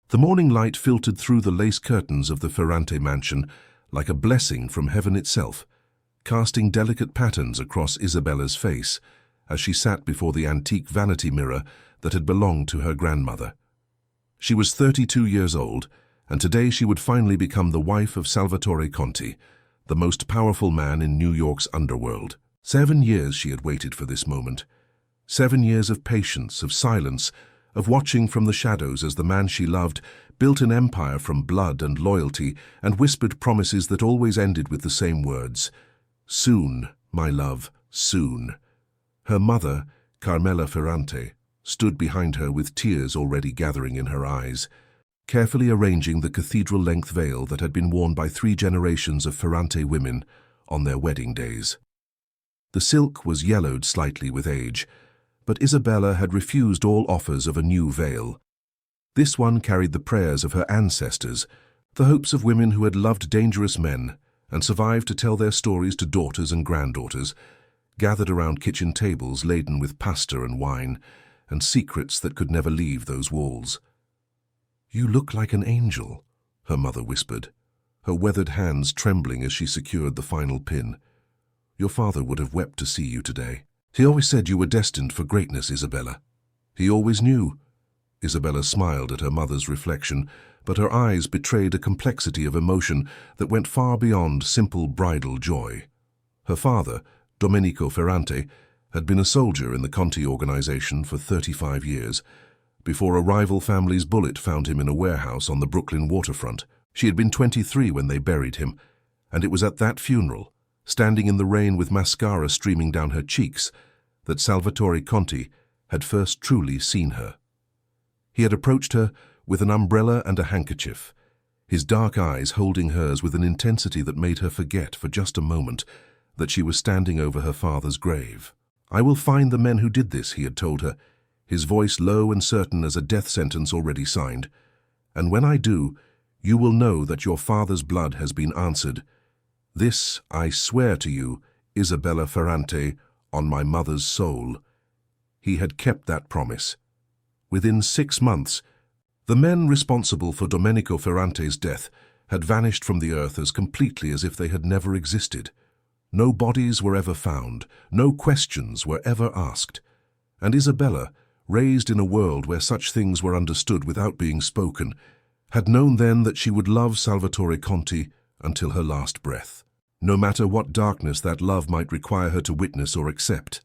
The morning light filtered through the lace curtains of the Ferrante mansion like a blessing from heaven itself, casting delicate patterns across Isabella's face as she sat before the antique vanity mirror that had belonged to her grandmother. She was 32 years old, and today she would finally become the wife of Salvatore Conti, the most powerful man in New York's underworld. 7 years she had waited for this moment. 7 years of patience, of silence, of watching from the shadows as the man she loved built an empire from blood and loyalty and whispered promises that always ended with the same words: "Soon, my love, soon." Her mother, Carmela Ferrante, stood behind her with tears already gathering in her eyes, carefully arranging the cathedral-length veil that had been worn by 3 generations of Ferrante women on their wedding days. The silk was yellowed slightly with age, but Isabella had refused all offers of a new veil. This one carried the prayers of her ancestors, the hopes of women who had loved dangerous men and survived to tell their stories to daughters and granddaughters, gathered around kitchen tables laden with pasta and wine, and secrets that could never leave those walls. "You look like an angel," her mother whispered, her weathered hands trembling as she secured the final pin. "Your father would have wept to see you today. He always said you were destined for greatness, Isabella. He always knew." Isabella smiled at her mother's reflection, but her eyes betrayed a complexity of emotion that went far beyond simple bridal joy. Her father, Domenico Ferrante, had been a soldier in the Conti organization for 35 years, before a rival family's bullet found him in a warehouse on the Brooklyn waterfront. She had been 23 when they buried him, and it was at that funeral, standing in the rain with mascara streaming down her cheeks, that Salvatore Conti had first truly seen her. He had approached her with an umbrella and a handkerchief, his dark eyes holding hers with an intensity that made her forget for just a moment that she was standing over her father's grave. "I will find the men who did this," he had told her, his voice low and certain as a death sentence already signed. "And when I do, you will know that your father's blood has been answered. This I swear to you, Isabella Ferrante, on my mother's soul." He had kept that promise. Within 6 months, the men responsible for Domenico Ferrante's death had vanished from the earth as completely as if they had never existed. No bodies were ever found, no questions were ever asked. And Isabella, raised in a world where such things were understood without being spoken, had known then that she would love Salvatore Conti until her last breath, no matter what darkness that love might require her to witness or accept.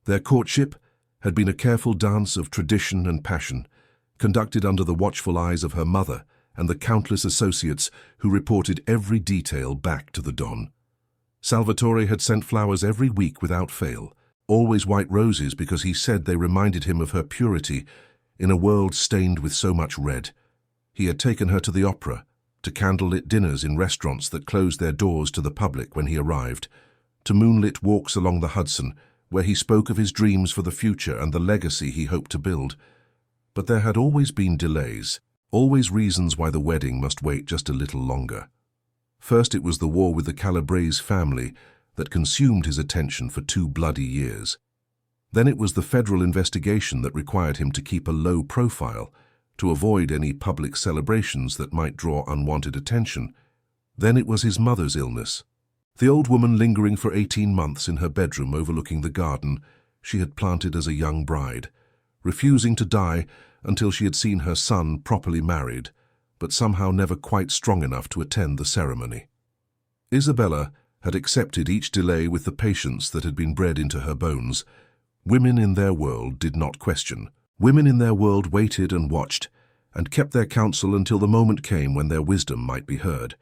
Their courtship had been a careful dance of tradition and passion, conducted under the watchful eyes of her mother and the countless associates who reported every detail back to the Don. Salvatore had sent flowers every week without fail, always white roses because he said they reminded him of her purity in a world stained with so much red. He had taken her to the opera, to candlelit dinners in restaurants that closed their doors to the public when he arrived, to moonlit walks along the Hudson, where he spoke of his dreams for the future and the legacy he hoped to build. But there had always been delays, always reasons why the wedding must wait just a little longer. First it was the war with the Calabrese family that consumed his attention for 2 bloody years. Then it was the federal investigation that required him to keep a low profile, to avoid any public celebrations that might draw unwanted attention. Then it was his mother's illness. The old woman lingering for 18 months in her bedroom overlooking the garden she had planted as a young bride, refusing to die until she had seen her son properly married, but somehow never quite strong enough to attend the ceremony. Isabella had accepted each delay with the patience that had been bred into her bones. Women in their world did not question. Women in their world waited and watched, and kept their counsel until the moment came when their wisdom might be heard.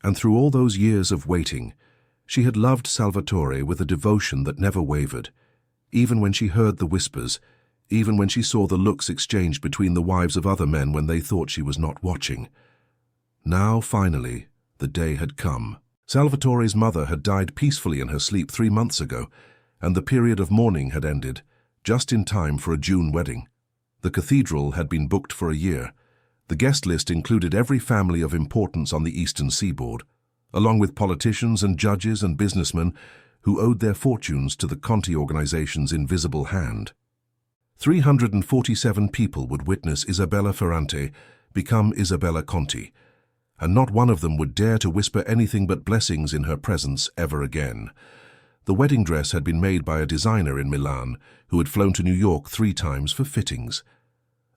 And through all those years of waiting, she had loved Salvatore with a devotion that never wavered, even when she heard the whispers, even when she saw the looks exchanged between the wives of other men when they thought she was not watching. Now, finally, the day had come. Salvatore's mother had died peacefully in her sleep 3 months ago, and the period of mourning had ended, just in time for a June wedding. The cathedral had been booked for a year. The guest list included every family of importance on the eastern seaboard, along with politicians and judges and businessmen who owed their fortunes to the Conti organization's invisible hand. 347 people would witness Isabella Ferrante become Isabella Conti, and not one of them would dare to whisper anything but blessings in her presence ever again. The wedding dress had been made by a designer in Milan who had flown to New York 3 times for fittings.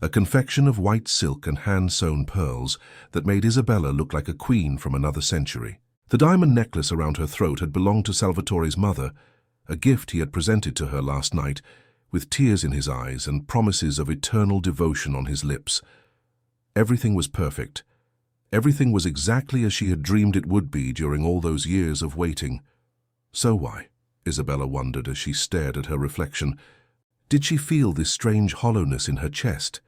A confection of white silk and hand-sewn pearls that made Isabella look like a queen from another century. The diamond necklace around her throat had belonged to Salvatore's mother, a gift he had presented to her last night, with tears in his eyes and promises of eternal devotion on his lips. Everything was perfect. Everything was exactly as she had dreamed it would be during all those years of waiting. So why? Isabella wondered as she stared at her reflection. Did she feel this strange hollowness in her chest?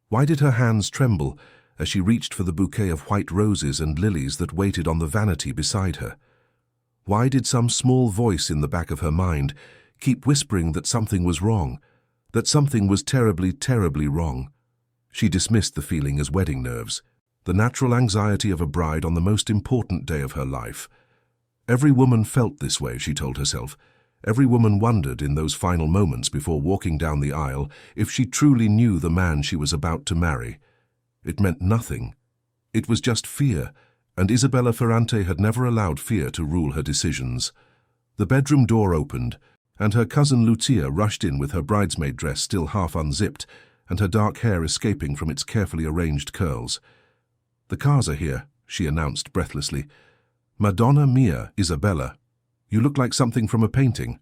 Why did her hands tremble as she reached for the bouquet of white roses and lilies that waited on the vanity beside her? Why did some small voice in the back of her mind keep whispering that something was wrong, that something was terribly, terribly wrong? She dismissed the feeling as wedding nerves, the natural anxiety of a bride on the most important day of her life. Every woman felt this way, she told herself. Every woman wondered in those final moments before walking down the aisle if she truly knew the man she was about to marry. It meant nothing. It was just fear, and Isabella Ferrante had never allowed fear to rule her decisions. The bedroom door opened, and her cousin Lucia rushed in with her bridesmaid dress still half unzipped and her dark hair escaping from its carefully arranged curls. "The cars are here," she announced breathlessly. "Madonna mia, Isabella. You look like something from a painting.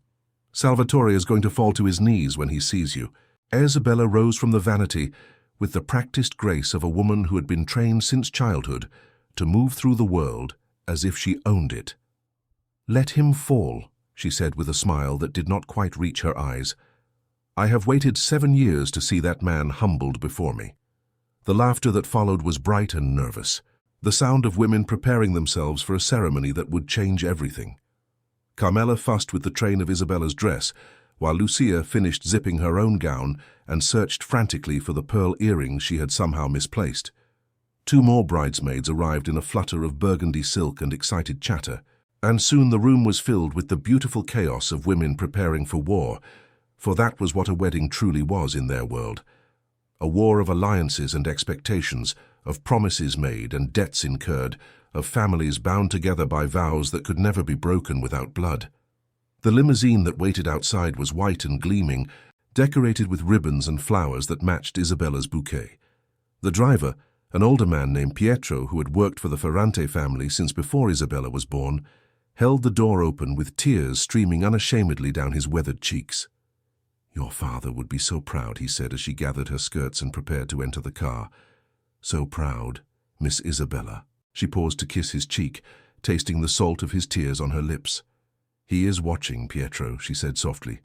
Salvatore is going to fall to his knees when he sees you." Isabella rose from the vanity with the practiced grace of a woman who had been trained since childhood to move through the world as if she owned it. "Let him fall," she said with a smile that did not quite reach her eyes. "I have waited 7 years to see that man humbled before me." The laughter that followed was bright and nervous, the sound of women preparing themselves for a ceremony that would change everything. Carmela fussed with the train of Isabella's dress, while Lucia finished zipping her own gown and searched frantically for the pearl earrings she had somehow misplaced. 2 more bridesmaids arrived in a flutter of burgundy silk and excited chatter, and soon the room was filled with the beautiful chaos of women preparing for war, for that was what a wedding truly was in their world. A war of alliances and expectations, of promises made and debts incurred, of families bound together by vows that could never be broken without blood. The limousine that waited outside was white and gleaming, decorated with ribbons and flowers that matched Isabella's bouquet. The driver, an older man named Pietro who had worked for the Ferrante family since before Isabella was born, held the door open with tears streaming unashamedly down his weathered cheeks. "Your father would be so proud," he said as she gathered her skirts and prepared to enter the car. "So proud, Miss Isabella." She paused to kiss his cheek, tasting the salt of his tears on her lips. "He is watching, Pietro," she said softly.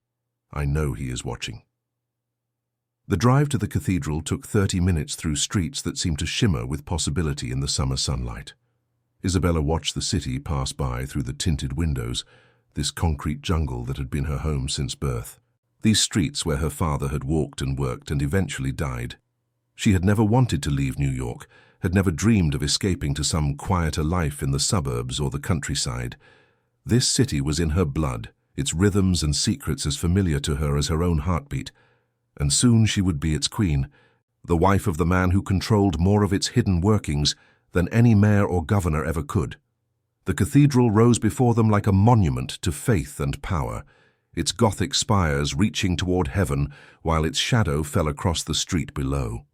"I know he is watching." The drive to the cathedral took 30 minutes through streets that seemed to shimmer with possibility in the summer sunlight. Isabella watched the city pass by through the tinted windows, this concrete jungle that had been her home since birth. These streets where her father had walked and worked and eventually died. She had never wanted to leave New York, had never dreamed of escaping to some quieter life in the suburbs or the countryside. This city was in her blood, its rhythms and secrets as familiar to her as her own heartbeat, and soon she would be its queen, the wife of the man who controlled more of its hidden workings than any mayor or governor ever could. The cathedral rose before them like a monument to faith and power, its Gothic spires reaching toward heaven while its shadow fell across the street below.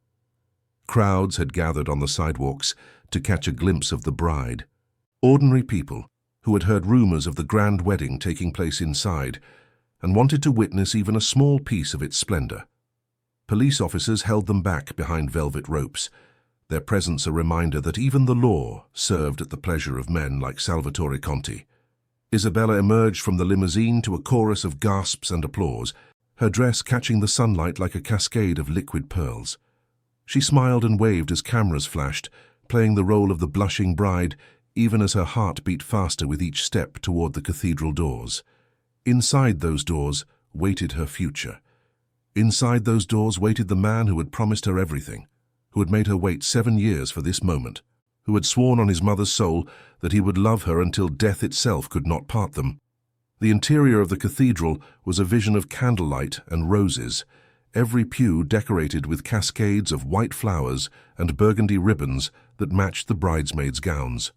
Crowds had gathered on the sidewalks to catch a glimpse of the bride. Ordinary people who had heard rumors of the grand wedding taking place inside and wanted to witness even a small piece of its splendor. Police officers held them back behind velvet ropes, their presence a reminder that even the law served at the pleasure of men like Salvatore Conti. Isabella emerged from the limousine to a chorus of gasps and applause, her dress catching the sunlight like a cascade of liquid pearls. She smiled and waved as cameras flashed, playing the role of the blushing bride, even as her heart beat faster with each step toward the cathedral doors. Inside those doors waited her future. Inside those doors waited the man who had promised her everything, who had made her wait 7 years for this moment, who had sworn on his mother's soul that he would love her until death itself could not part them. The interior of the cathedral was a vision of candlelight and roses, every pew decorated with cascades of white flowers and burgundy ribbons that matched the bridesmaids' gowns.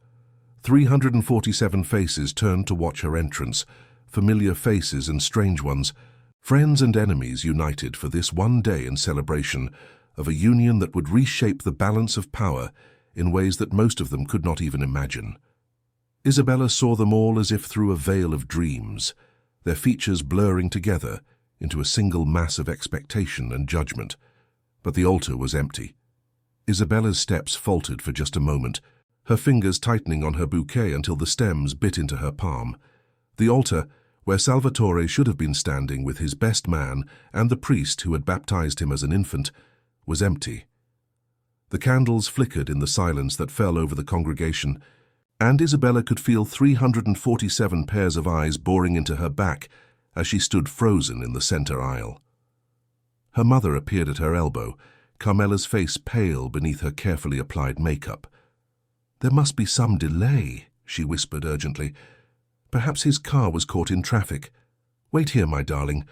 347 faces turned to watch her entrance, familiar faces and strange ones, friends and enemies united for this one day in celebration of a union that would reshape the balance of power in ways that most of them could not even imagine. Isabella saw them all as if through a veil of dreams, their features blurring together into a single mass of expectation and judgment. But the altar was empty. Isabella's steps faltered for just a moment, her fingers tightening on her bouquet until the stems bit into her palm. The altar, where Salvatore should have been standing with his best man and the priest who had baptized him as an infant, was empty. The candles flickered in the silence that fell over the congregation, and Isabella could feel 347 pairs of eyes boring into her back as she stood frozen in the center aisle. Her mother appeared at her elbow, Carmela's face pale beneath her carefully applied makeup. "There must be some delay," she whispered urgently. "Perhaps his car was caught in traffic. Wait here, my darling.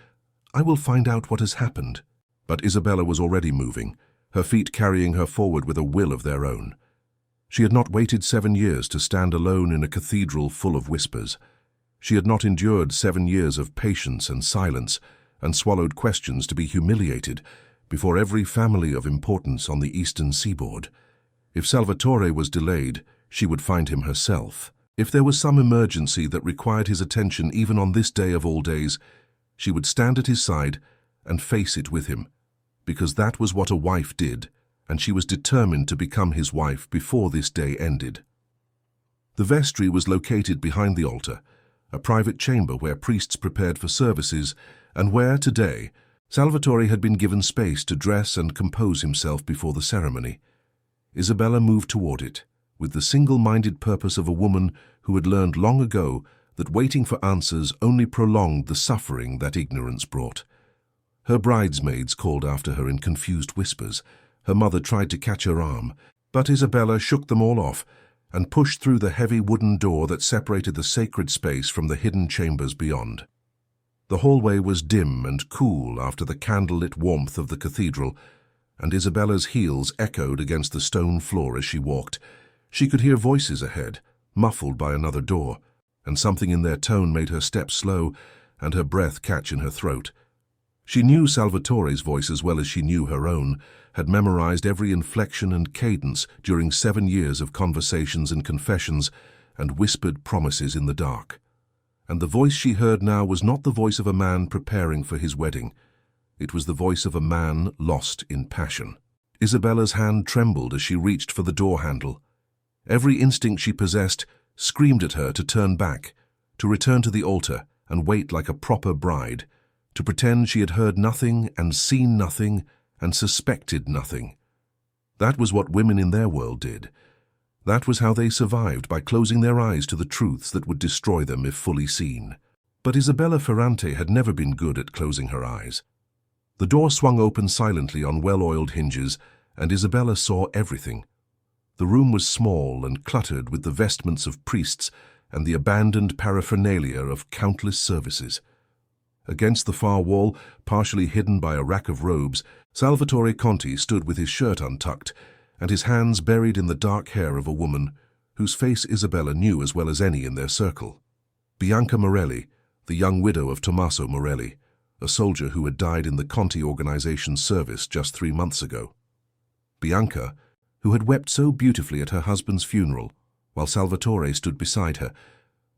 I will find out what has happened." But Isabella was already moving, her feet carrying her forward with a will of their own. She had not waited 7 years to stand alone in a cathedral full of whispers. She had not endured 7 years of patience and silence and swallowed questions to be humiliated before every family of importance on the eastern seaboard. If Salvatore was delayed, she would find him herself. If there was some emergency that required his attention even on this day of all days, she would stand at his side and face it with him, because that was what a wife did, and she was determined to become his wife before this day ended. The vestry was located behind the altar, a private chamber where priests prepared for services, and where, today, Salvatore had been given space to dress and compose himself before the ceremony. Isabella moved toward it, with the single-minded purpose of a woman who had learned long ago that waiting for answers only prolonged the suffering that ignorance brought. Her bridesmaids called after her in confused whispers. Her mother tried to catch her arm, but Isabella shook them all off and pushed through the heavy wooden door that separated the sacred space from the hidden chambers beyond. The hallway was dim and cool after the candlelit warmth of the cathedral, and Isabella's heels echoed against the stone floor as she walked. She could hear voices ahead, muffled by another door, and something in their tone made her step slow and her breath catch in her throat. She knew Salvatore's voice as well as she knew her own, had memorized every inflection and cadence during 7 years of conversations and confessions and whispered promises in the dark. And the voice she heard now was not the voice of a man preparing for his wedding. It was the voice of a man lost in passion. Isabella's hand trembled as she reached for the door handle. Every instinct she possessed screamed at her to turn back, to return to the altar and wait like a proper bride, to pretend she had heard nothing and seen nothing and suspected nothing. That was what women in their world did. That was how they survived, by closing their eyes to the truths that would destroy them if fully seen. But Isabella Ferrante had never been good at closing her eyes. The door swung open silently on well-oiled hinges, and Isabella saw everything. The room was small and cluttered with the vestments of priests and the abandoned paraphernalia of countless services. Against the far wall, partially hidden by a rack of robes, Salvatore Conti stood with his shirt untucked and his hands buried in the dark hair of a woman whose face Isabella knew as well as any in their circle. Bianca Morelli, the young widow of Tommaso Morelli, a soldier who had died in the Conti organization's service just 3 months ago. Bianca, who had wept so beautifully at her husband's funeral, while Salvatore stood beside her,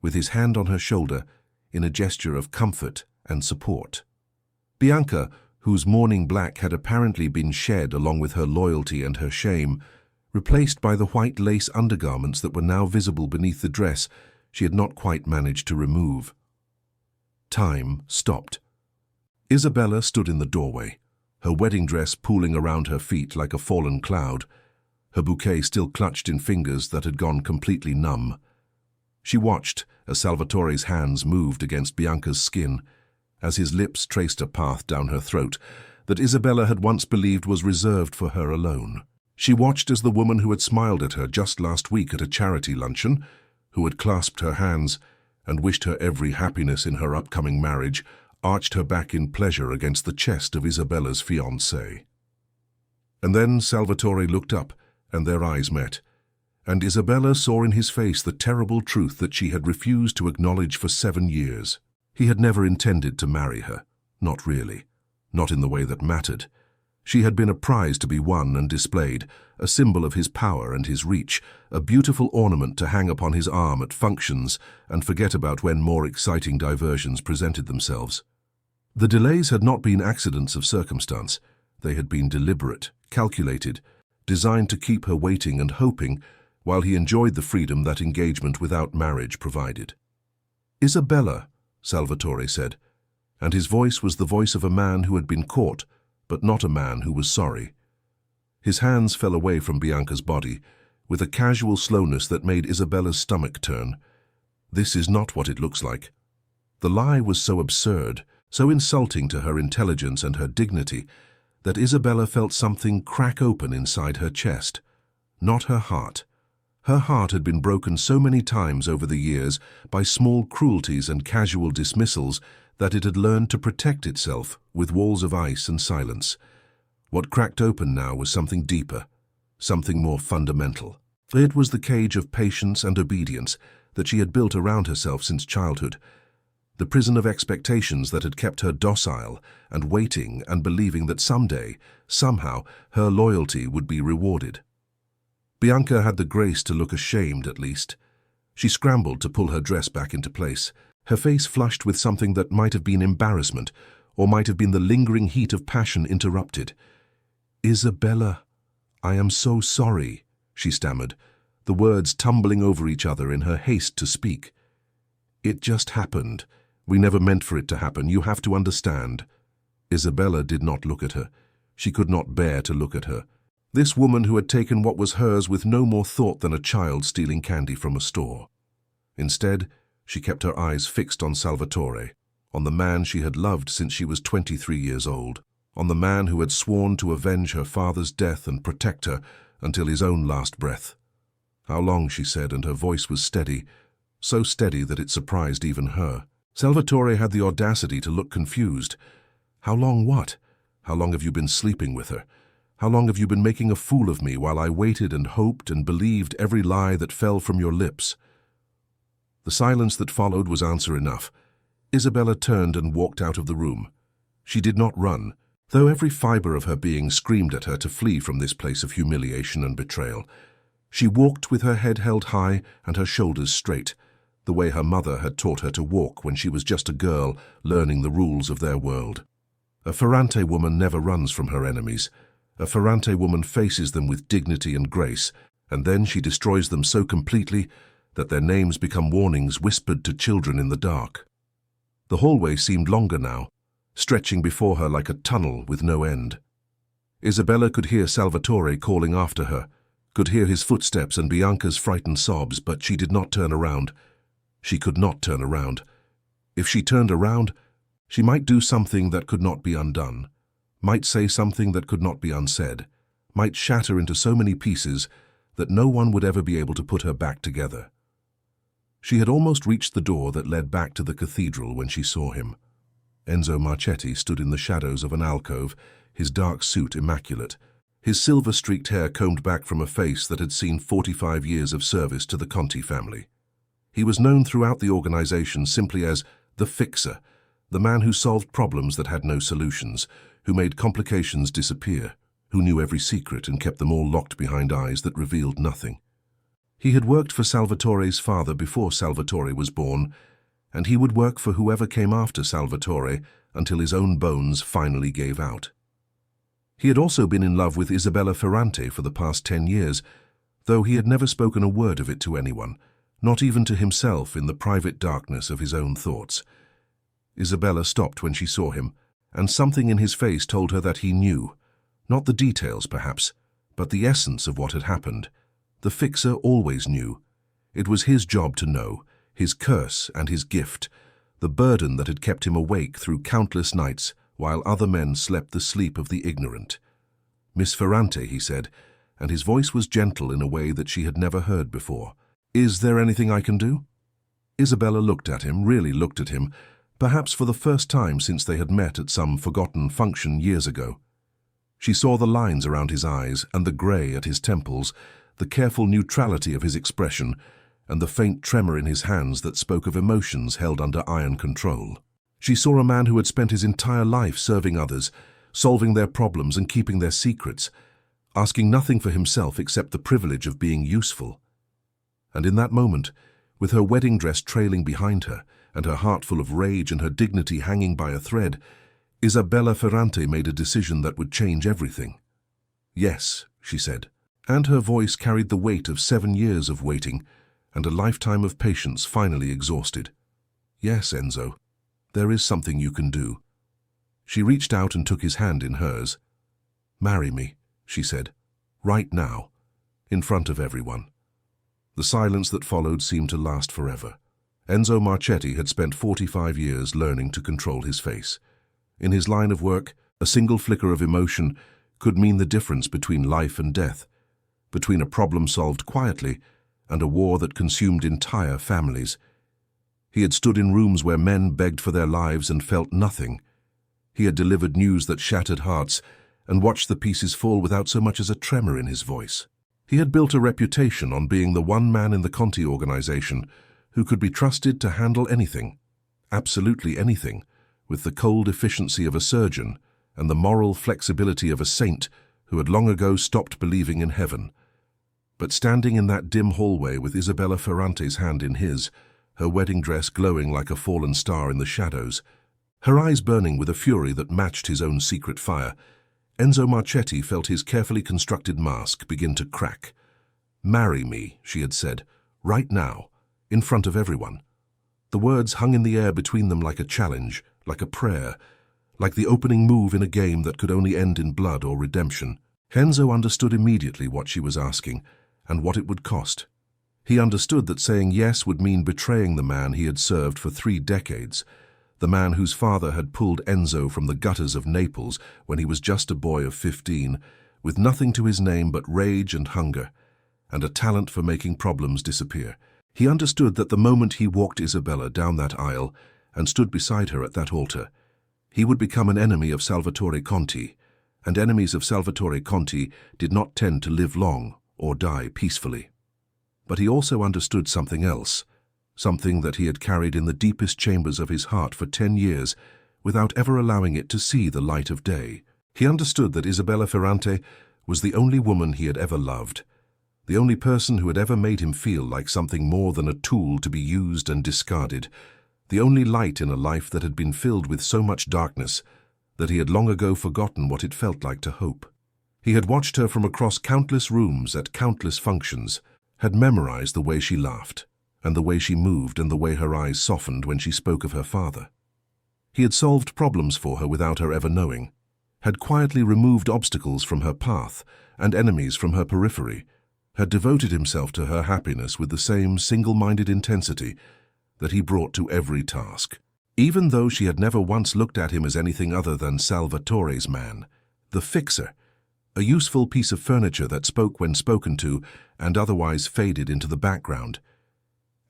with his hand on her shoulder in a gesture of comfort and support. Bianca, whose mourning black had apparently been shed along with her loyalty and her shame, replaced by the white lace undergarments that were now visible beneath the dress she had not quite managed to remove. Time stopped. Isabella stood in the doorway, her wedding dress pooling around her feet like a fallen cloud, her bouquet still clutched in fingers that had gone completely numb. She watched as Salvatore's hands moved against Bianca's skin, as his lips traced a path down her throat that Isabella had once believed was reserved for her alone. She watched as the woman who had smiled at her just last week at a charity luncheon, who had clasped her hands and wished her every happiness in her upcoming marriage, arched her back in pleasure against the chest of Isabella's fiancé. And then Salvatore looked up, and their eyes met, and Isabella saw in his face the terrible truth that she had refused to acknowledge for 7 years. He had never intended to marry her, not really, not in the way that mattered. She had been a prize to be won and displayed, a symbol of his power and his reach, a beautiful ornament to hang upon his arm at functions and forget about when more exciting diversions presented themselves. The delays had not been accidents of circumstance. They had been deliberate, calculated, designed to keep her waiting and hoping while he enjoyed the freedom that engagement without marriage provided. "Isabella," Salvatore said, and his voice was the voice of a man who had been caught, but not a man who was sorry. His hands fell away from Bianca's body, with a casual slowness that made Isabella's stomach turn. This is not what it looks like. The lie was so absurd, so insulting to her intelligence and her dignity, that Isabella felt something crack open inside her chest. Not her heart. Her heart had been broken so many times over the years by small cruelties and casual dismissals that it had learned to protect itself with walls of ice and silence. What cracked open now was something deeper, something more fundamental. It was the cage of patience and obedience that she had built around herself since childhood, the prison of expectations that had kept her docile and waiting and believing that someday, somehow, her loyalty would be rewarded. Bianca had the grace to look ashamed, at least. She scrambled to pull her dress back into place, her face flushed with something that might have been embarrassment, or might have been the lingering heat of passion interrupted. "Isabella, I am so sorry," she stammered, the words tumbling over each other in her haste to speak. "It just happened. We never meant for it to happen. You have to understand." Isabella did not look at her. She could not bear to look at her. This woman who had taken what was hers with no more thought than a child stealing candy from a store. Instead, she kept her eyes fixed on Salvatore, on the man she had loved since she was 23 years old, on the man who had sworn to avenge her father's death and protect her until his own last breath. "How long?" she said, and her voice was steady, so steady that it surprised even her. Salvatore had the audacity to look confused. "How long what? How long have you been sleeping with her? How long have you been making a fool of me while I waited and hoped and believed every lie that fell from your lips?" The silence that followed was answer enough. Isabella turned and walked out of the room. She did not run, though every fiber of her being screamed at her to flee from this place of humiliation and betrayal. She walked with her head held high and her shoulders straight, the way her mother had taught her to walk when she was just a girl learning the rules of their world. A Ferrante woman never runs from her enemies. A Ferrante woman faces them with dignity and grace, and then she destroys them so completely that their names become warnings whispered to children in the dark. The hallway seemed longer now, stretching before her like a tunnel with no end. Isabella could hear Salvatore calling after her, could hear his footsteps and Bianca's frightened sobs, but she did not turn around. She could not turn around. If she turned around, she might do something that could not be undone, might say something that could not be unsaid, might shatter into so many pieces that no one would ever be able to put her back together. She had almost reached the door that led back to the cathedral when she saw him. Enzo Marchetti stood in the shadows of an alcove, his dark suit immaculate, his silver-streaked hair combed back from a face that had seen 45 years of service to the Conti family. He was known throughout the organization simply as the fixer, the man who solved problems that had no solutions, who made complications disappear, who knew every secret and kept them all locked behind eyes that revealed nothing. He had worked for Salvatore's father before Salvatore was born, and he would work for whoever came after Salvatore until his own bones finally gave out. He had also been in love with Isabella Ferrante for the past 10 years, though he had never spoken a word of it to anyone, not even to himself in the private darkness of his own thoughts. Isabella stopped when she saw him, and something in his face told her that he knew, not the details perhaps, but the essence of what had happened. The fixer always knew. It was his job to know, his curse and his gift, the burden that had kept him awake through countless nights while other men slept the sleep of the ignorant. "Miss Ferrante," he said, and his voice was gentle in a way that she had never heard before. "Is there anything I can do?" Isabella looked at him, really looked at him, perhaps for the first time since they had met at some forgotten function years ago. She saw the lines around his eyes and the grey at his temples, the careful neutrality of his expression, and the faint tremor in his hands that spoke of emotions held under iron control. She saw a man who had spent his entire life serving others, solving their problems and keeping their secrets, asking nothing for himself except the privilege of being useful. And in that moment, with her wedding dress trailing behind her, and her heart full of rage and her dignity hanging by a thread, Isabella Ferrante made a decision that would change everything. "Yes," she said, and her voice carried the weight of 7 years of waiting and a lifetime of patience finally exhausted. "Yes, Enzo, there is something you can do." She reached out and took his hand in hers. "Marry me," she said, "right now, in front of everyone." The silence that followed seemed to last forever. Enzo Marchetti had spent 45 years learning to control his face. In his line of work, a single flicker of emotion could mean the difference between life and death, between a problem solved quietly and a war that consumed entire families. He had stood in rooms where men begged for their lives and felt nothing. He had delivered news that shattered hearts and watched the pieces fall without so much as a tremor in his voice. He had built a reputation on being the one man in the Conti organization who could be trusted to handle anything, absolutely anything, with the cold efficiency of a surgeon and the moral flexibility of a saint who had long ago stopped believing in heaven. But standing in that dim hallway with Isabella Ferrante's hand in his, her wedding dress glowing like a fallen star in the shadows, her eyes burning with a fury that matched his own secret fire, Enzo Marchetti felt his carefully constructed mask begin to crack. "Marry me," she had said, "right now, in front of everyone." The words hung in the air between them like a challenge, like a prayer, like the opening move in a game that could only end in blood or redemption. Enzo understood immediately what she was asking and what it would cost. He understood that saying yes would mean betraying the man he had served for 3 decades, the man whose father had pulled Enzo from the gutters of Naples when he was just a boy of 15, with nothing to his name but rage and hunger, and a talent for making problems disappear. He understood that the moment he walked Isabella down that aisle and stood beside her at that altar, he would become an enemy of Salvatore Conti, and enemies of Salvatore Conti did not tend to live long or die peacefully. But he also understood something else, something that he had carried in the deepest chambers of his heart for 10 years without ever allowing it to see the light of day. He understood that Isabella Ferrante was the only woman he had ever loved, the only person who had ever made him feel like something more than a tool to be used and discarded, the only light in a life that had been filled with so much darkness that he had long ago forgotten what it felt like to hope. He had watched her from across countless rooms at countless functions, had memorized the way she laughed, and the way she moved and the way her eyes softened when she spoke of her father. He had solved problems for her without her ever knowing, had quietly removed obstacles from her path and enemies from her periphery, had devoted himself to her happiness with the same single-minded intensity that he brought to every task. Even though she had never once looked at him as anything other than Salvatore's man, the fixer, a useful piece of furniture that spoke when spoken to and otherwise faded into the background.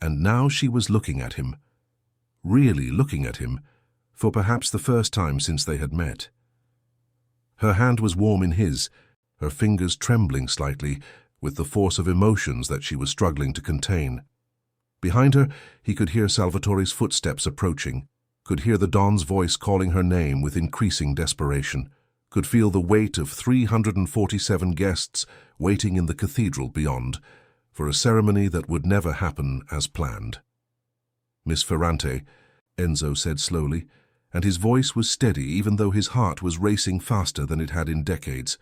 And now she was looking at him, really looking at him, for perhaps the first time since they had met. Her hand was warm in his, her fingers trembling slightly with the force of emotions that she was struggling to contain. Behind her, he could hear Salvatore's footsteps approaching, could hear the Don's voice calling her name with increasing desperation, could feel the weight of 347 guests waiting in the cathedral beyond for a ceremony that would never happen as planned. "Miss Ferrante," Enzo said slowly, and his voice was steady even though his heart was racing faster than it had in decades.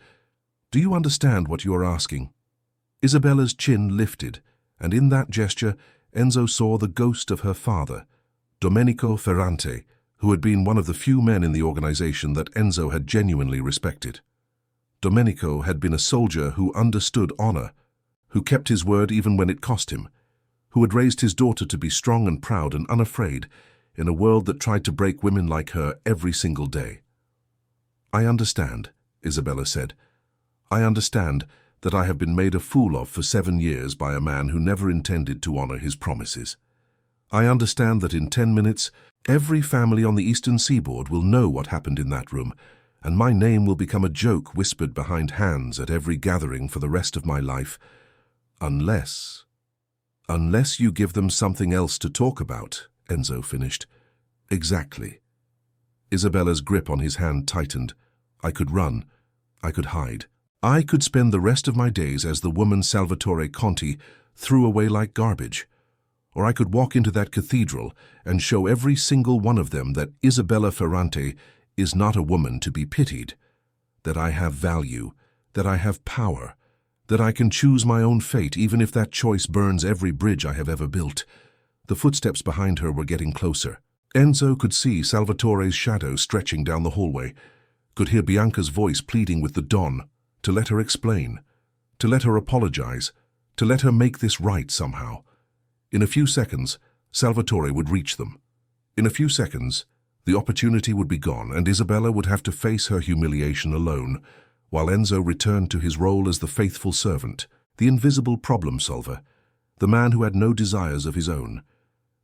"Do you understand what you are asking?" Isabella's chin lifted, and in that gesture Enzo saw the ghost of her father, Domenico Ferrante, who had been one of the few men in the organization that Enzo had genuinely respected. Domenico had been a soldier who understood honor, who kept his word even when it cost him, who had raised his daughter to be strong and proud and unafraid in a world that tried to break women like her every single day. "I understand," Isabella said. "I understand that I have been made a fool of for 7 years by a man who never intended to honor his promises. I understand that in 10 minutes, every family on the eastern seaboard will know what happened in that room, and my name will become a joke whispered behind hands at every gathering for the rest of my life. Unless you give them something else to talk about, Enzo finished. Exactly. Isabella's grip on his hand tightened. I could run. I could hide. I could spend the rest of my days as the woman Salvatore Conti threw away like garbage. Or I could walk into that cathedral and show every single one of them that Isabella Ferrante is not a woman to be pitied, that I have value, that I have power, that I can choose my own fate even if that choice burns every bridge I have ever built. The footsteps behind her were getting closer. Enzo could see Salvatore's shadow stretching down the hallway, could hear Bianca's voice pleading with the Don to let her explain, to let her apologize, to let her make this right somehow. In a few seconds, Salvatore would reach them. In a few seconds, the opportunity would be gone and Isabella would have to face her humiliation alone, while Enzo returned to his role as the faithful servant, the invisible problem solver, the man who had no desires of his own.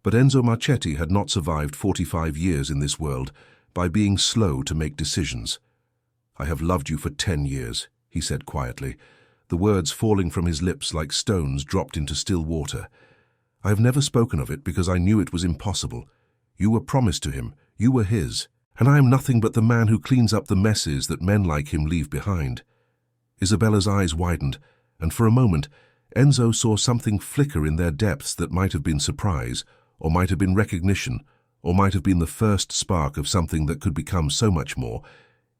But Enzo Marchetti had not survived 45 years in this world by being slow to make decisions. I have loved you for 10 years, he said quietly, the words falling from his lips like stones dropped into still water. I have never spoken of it because I knew it was impossible. You were promised to him, you were his, and I am nothing but the man who cleans up the messes that men like him leave behind. Isabella's eyes widened, and for a moment, Enzo saw something flicker in their depths that might have been surprise, or might have been recognition, or might have been the first spark of something that could become so much more,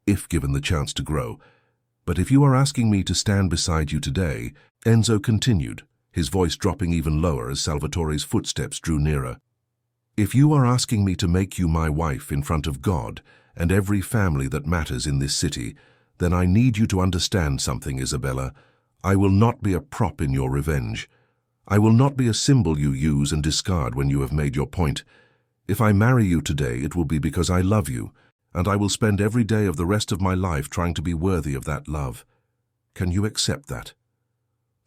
if given the chance to grow. But if you are asking me to stand beside you today, Enzo continued, his voice dropping even lower as Salvatore's footsteps drew nearer. If you are asking me to make you my wife in front of God and every family that matters in this city, then I need you to understand something, Isabella. I will not be a prop in your revenge. I will not be a symbol you use and discard when you have made your point. If I marry you today, it will be because I love you, and I will spend every day of the rest of my life trying to be worthy of that love. Can you accept that?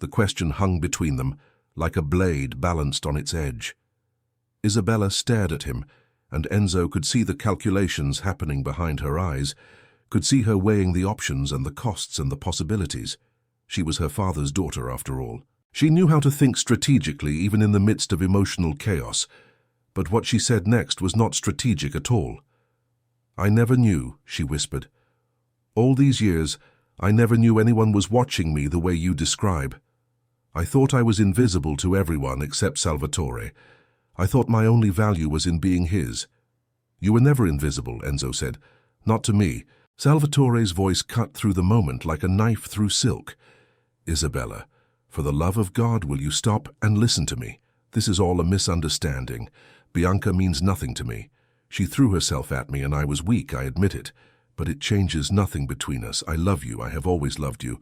The question hung between them, like a blade balanced on its edge. Isabella stared at him, and Enzo could see the calculations happening behind her eyes, could see her weighing the options and the costs and the possibilities. She was her father's daughter, after all. She knew how to think strategically even in the midst of emotional chaos, but what she said next was not strategic at all. I never knew, she whispered. All these years, I never knew anyone was watching me the way you describe. I thought I was invisible to everyone except Salvatore. I thought my only value was in being his. You were never invisible, Enzo said. Not to me. Salvatore's voice cut through the moment like a knife through silk. Isabella, for the love of God, will you stop and listen to me? This is all a misunderstanding. Bianca means nothing to me. She threw herself at me and I was weak, I admit it. But it changes nothing between us. I love you. I have always loved you.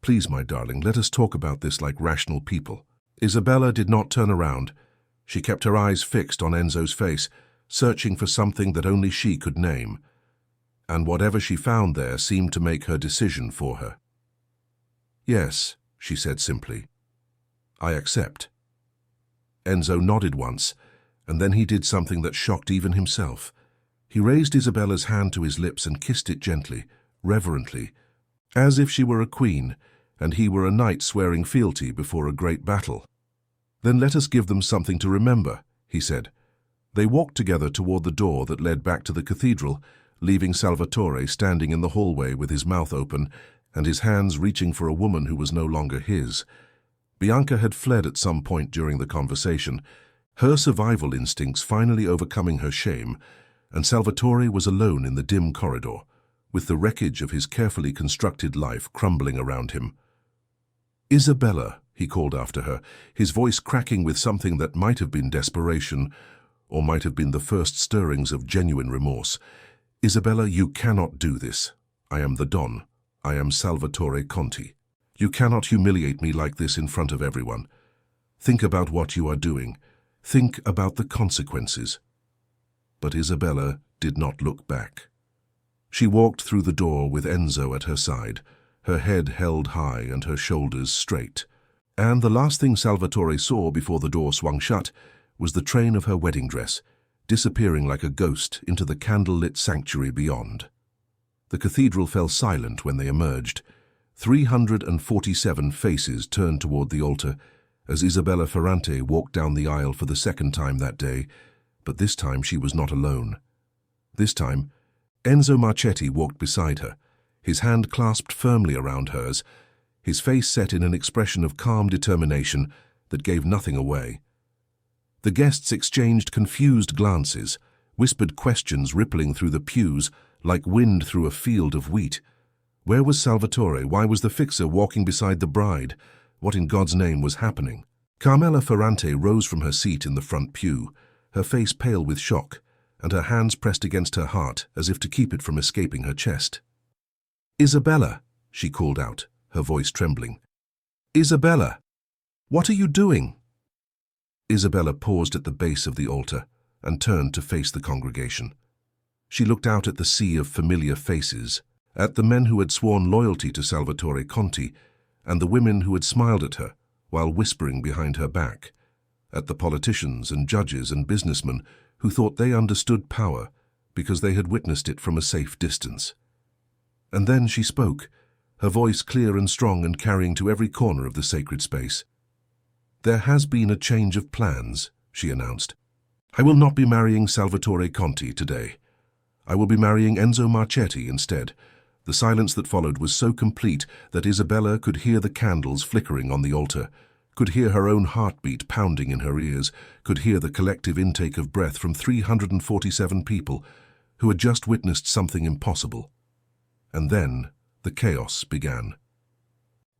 Please, my darling, let us talk about this like rational people. Isabella did not turn around. She kept her eyes fixed on Enzo's face, searching for something that only she could name. And whatever she found there seemed to make her decision for her. Yes, she said simply. I accept. Enzo nodded once, and then he did something that shocked even himself. He raised Isabella's hand to his lips and kissed it gently, reverently, as if she were a queen, and he were a knight swearing fealty before a great battle. Then let us give them something to remember, he said. They walked together toward the door that led back to the cathedral, leaving Salvatore standing in the hallway with his mouth open and his hands reaching for a woman who was no longer his. Bianca had fled at some point during the conversation, her survival instincts finally overcoming her shame, and Salvatore was alone in the dim corridor, with the wreckage of his carefully constructed life crumbling around him. Isabella, he called after her, his voice cracking with something that might have been desperation, or might have been the first stirrings of genuine remorse. Isabella, you cannot do this. I am the Don. I am Salvatore Conti. You cannot humiliate me like this in front of everyone. Think about what you are doing. Think about the consequences. But Isabella did not look back. She walked through the door with Enzo at her side, her head held high and her shoulders straight. And the last thing Salvatore saw before the door swung shut was the train of her wedding dress, disappearing like a ghost into the candle-lit sanctuary beyond. The cathedral fell silent when they emerged. 347 faces turned toward the altar as Isabella Ferrante walked down the aisle for the second time that day, but this time she was not alone. This time, Enzo Marchetti walked beside her, his hand clasped firmly around hers, his face set in an expression of calm determination that gave nothing away. The guests exchanged confused glances, whispered questions rippling through the pews like wind through a field of wheat. Where was Salvatore? Why was the fixer walking beside the bride? What in God's name was happening? Carmela Ferrante rose from her seat in the front pew, her face pale with shock, and her hands pressed against her heart as if to keep it from escaping her chest. "Isabella," she called out, her voice trembling. "Isabella, what are you doing?" Isabella paused at the base of the altar and turned to face the congregation. She looked out at the sea of familiar faces, at the men who had sworn loyalty to Salvatore Conti, and the women who had smiled at her while whispering behind her back, at the politicians and judges and businessmen who thought they understood power because they had witnessed it from a safe distance. And then she spoke, her voice clear and strong and carrying to every corner of the sacred space. "There has been a change of plans," she announced. "I will not be marrying Salvatore Conti today. I will be marrying Enzo Marchetti instead." The silence that followed was so complete that Isabella could hear the candles flickering on the altar, could hear her own heartbeat pounding in her ears, could hear the collective intake of breath from 347 people who had just witnessed something impossible. And then the chaos began.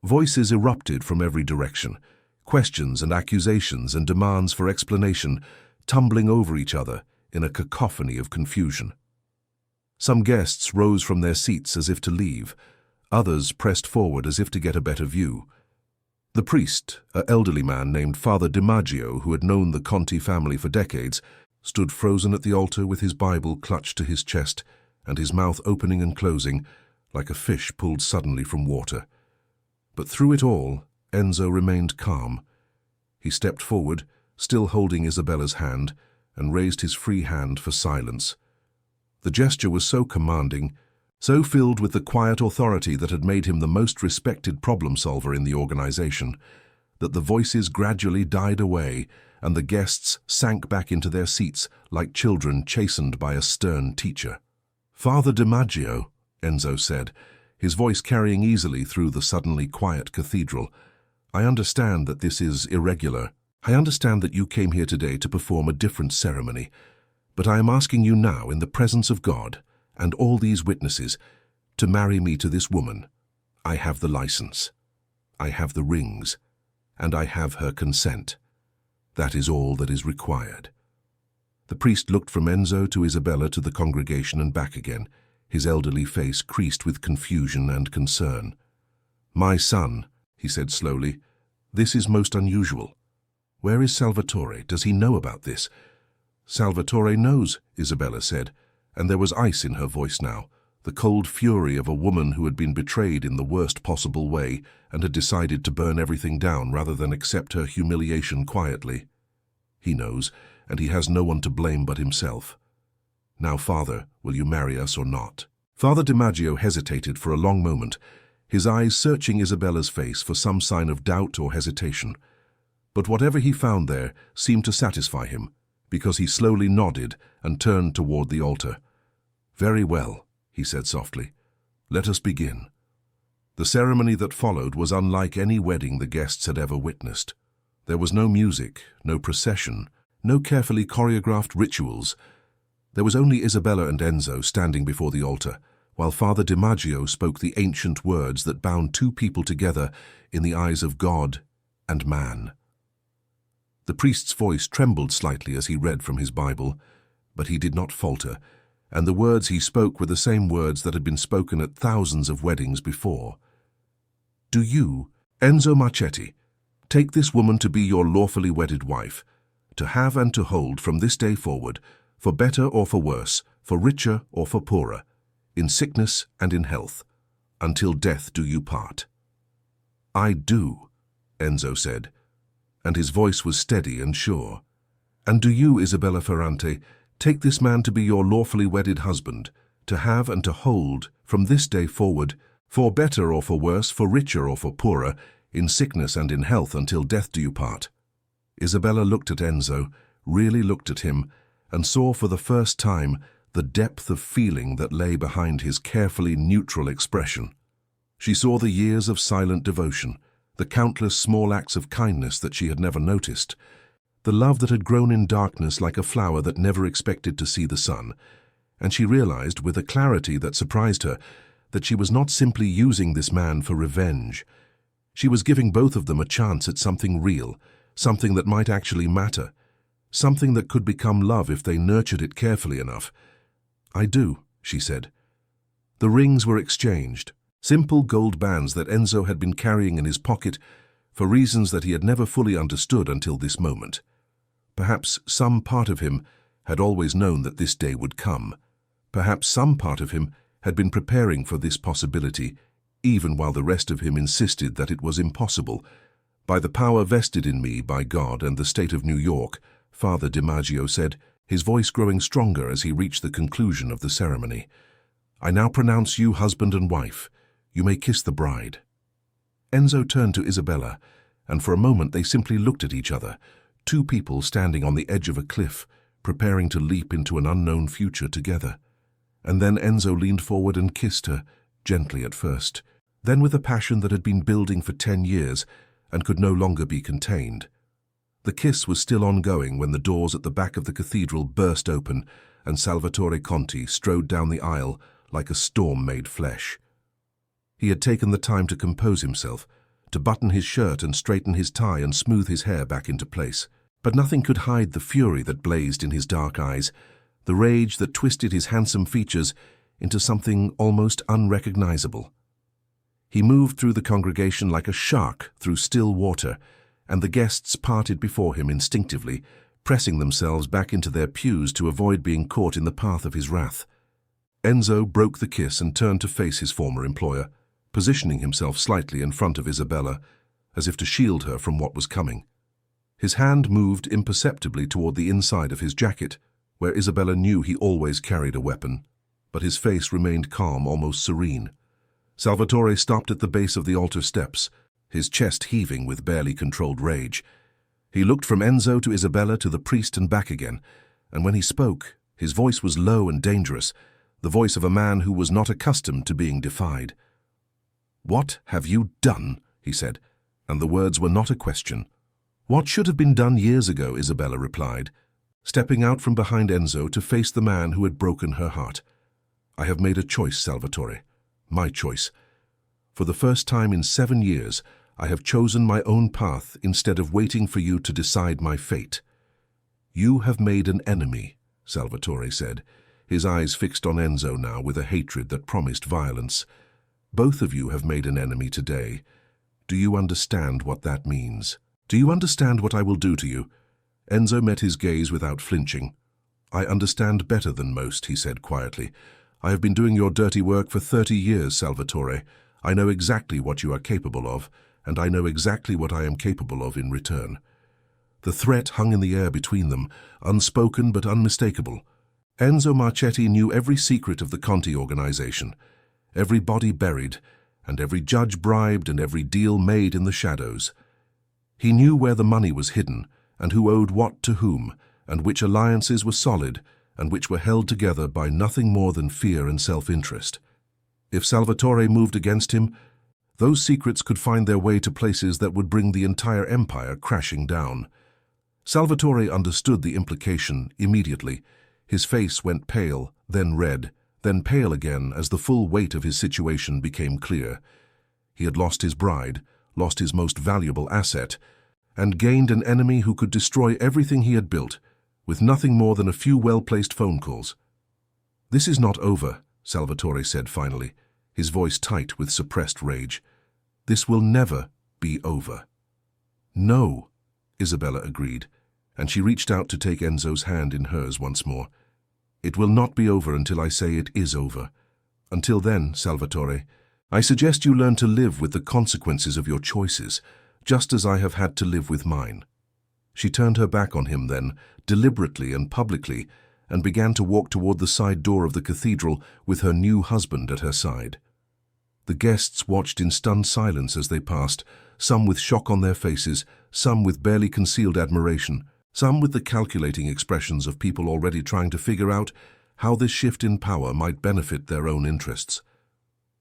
Voices erupted from every direction, questions and accusations and demands for explanation tumbling over each other in a cacophony of confusion. Some guests rose from their seats as if to leave, others pressed forward as if to get a better view. The priest, an elderly man named Father DiMaggio, who had known the Conti family for decades, stood frozen at the altar with his Bible clutched to his chest and his mouth opening and closing like a fish pulled suddenly from water. But through it all, Enzo remained calm. He stepped forward, still holding Isabella's hand, and raised his free hand for silence. The gesture was so commanding, so filled with the quiet authority that had made him the most respected problem solver in the organization, that the voices gradually died away and the guests sank back into their seats like children chastened by a stern teacher. "Father DiMaggio," Enzo said, his voice carrying easily through the suddenly quiet cathedral, "I understand that this is irregular. I understand that you came here today to perform a different ceremony. But I am asking you now, in the presence of God and all these witnesses, to marry me to this woman. I have the license, I have the rings, and I have her consent. That is all that is required." The priest looked from Enzo to Isabella to the congregation and back again, his elderly face creased with confusion and concern. "My son," he said slowly, "this is most unusual. Where is Salvatore? Does he know about this?" "Salvatore knows," Isabella said, and there was ice in her voice now, the cold fury of a woman who had been betrayed in the worst possible way and had decided to burn everything down rather than accept her humiliation quietly. "He knows, and he has no one to blame but himself. Now, Father, will you marry us or not?" Father DiMaggio hesitated for a long moment, his eyes searching Isabella's face for some sign of doubt or hesitation. But whatever he found there seemed to satisfy him, because he slowly nodded and turned toward the altar. "Very well," he said softly. "Let us begin." The ceremony that followed was unlike any wedding the guests had ever witnessed. There was no music, no procession, no carefully choreographed rituals. There was only Isabella and Enzo standing before the altar, while Father DiMaggio spoke the ancient words that bound two people together in the eyes of God and man. The priest's voice trembled slightly as he read from his Bible, but he did not falter, and the words he spoke were the same words that had been spoken at thousands of weddings before. "Do you, Enzo Marchetti, take this woman to be your lawfully wedded wife, to have and to hold from this day forward, for better or for worse, for richer or for poorer, in sickness and in health, until death do you part?" "I do," Enzo said, and his voice was steady and sure. And do you, Isabella Ferrante, take this man to be your lawfully wedded husband, to have and to hold, from this day forward, for better or for worse, for richer or for poorer, in sickness and in health, until death do you part. Isabella looked at Enzo, really looked at him, and saw for the first time the depth of feeling that lay behind his carefully neutral expression. She saw the years of silent devotion, the countless small acts of kindness that she had never noticed, the love that had grown in darkness like a flower that never expected to see the sun, and she realized with a clarity that surprised her that she was not simply using this man for revenge. She was giving both of them a chance at something real, something that might actually matter, something that could become love if they nurtured it carefully enough. "I do," she said. The rings were exchanged, simple gold bands that Enzo had been carrying in his pocket for reasons that he had never fully understood until this moment. Perhaps some part of him had always known that this day would come. Perhaps some part of him had been preparing for this possibility, even while the rest of him insisted that it was impossible. "By the power vested in me by God and the state of New York," Father DiMaggio said, his voice growing stronger as he reached the conclusion of the ceremony, "I now pronounce you husband and wife. You may kiss the bride." Enzo turned to Isabella, and for a moment they simply looked at each other, two people standing on the edge of a cliff, preparing to leap into an unknown future together. And then Enzo leaned forward and kissed her, gently at first, then with a passion that had been building for 10 years and could no longer be contained. The kiss was still ongoing when the doors at the back of the cathedral burst open and Salvatore Conti strode down the aisle like a storm made flesh. He had taken the time to compose himself, to button his shirt and straighten his tie and smooth his hair back into place. But nothing could hide the fury that blazed in his dark eyes, the rage that twisted his handsome features into something almost unrecognizable. He moved through the congregation like a shark through still water, and the guests parted before him instinctively, pressing themselves back into their pews to avoid being caught in the path of his wrath. Enzo broke the kiss and turned to face his former employer, positioning himself slightly in front of Isabella, as if to shield her from what was coming. His hand moved imperceptibly toward the inside of his jacket, where Isabella knew he always carried a weapon, but his face remained calm, almost serene. Salvatore stopped at the base of the altar steps, his chest heaving with barely controlled rage. He looked from Enzo to Isabella to the priest and back again, and when he spoke, his voice was low and dangerous, the voice of a man who was not accustomed to being defied. "What have you done?" he said, and the words were not a question. "What should have been done years ago," Isabella replied, stepping out from behind Enzo to face the man who had broken her heart. "I have made a choice, Salvatore. My choice. For the first time in 7 years, I have chosen my own path instead of waiting for you to decide my fate." "You have made an enemy," Salvatore said, his eyes fixed on Enzo now with a hatred that promised violence. "Both of you have made an enemy today. Do you understand what that means? Do you understand what I will do to you?" Enzo met his gaze without flinching. "I understand better than most," he said quietly. "I have been doing your dirty work for 30 years, Salvatore. I know exactly what you are capable of, and I know exactly what I am capable of in return." The threat hung in the air between them, unspoken but unmistakable. Enzo Marchetti knew every secret of the Conti organization, every body buried, and every judge bribed and every deal made in the shadows. He knew where the money was hidden, and who owed what to whom, and which alliances were solid, and which were held together by nothing more than fear and self-interest. If Salvatore moved against him, those secrets could find their way to places that would bring the entire empire crashing down. Salvatore understood the implication immediately. His face went pale, then red, then pale again as the full weight of his situation became clear. He had lost his bride, lost his most valuable asset, and gained an enemy who could destroy everything he had built, with nothing more than a few well-placed phone calls. "This is not over," Salvatore said finally, his voice tight with suppressed rage. "This will never be over." "No," Isabella agreed, and she reached out to take Enzo's hand in hers once more. "It will not be over until I say it is over. Until then, Salvatore, I suggest you learn to live with the consequences of your choices, just as I have had to live with mine." She turned her back on him then, deliberately and publicly, and began to walk toward the side door of the cathedral with her new husband at her side. The guests watched in stunned silence as they passed, some with shock on their faces, some with barely concealed admiration, some with the calculating expressions of people already trying to figure out how this shift in power might benefit their own interests.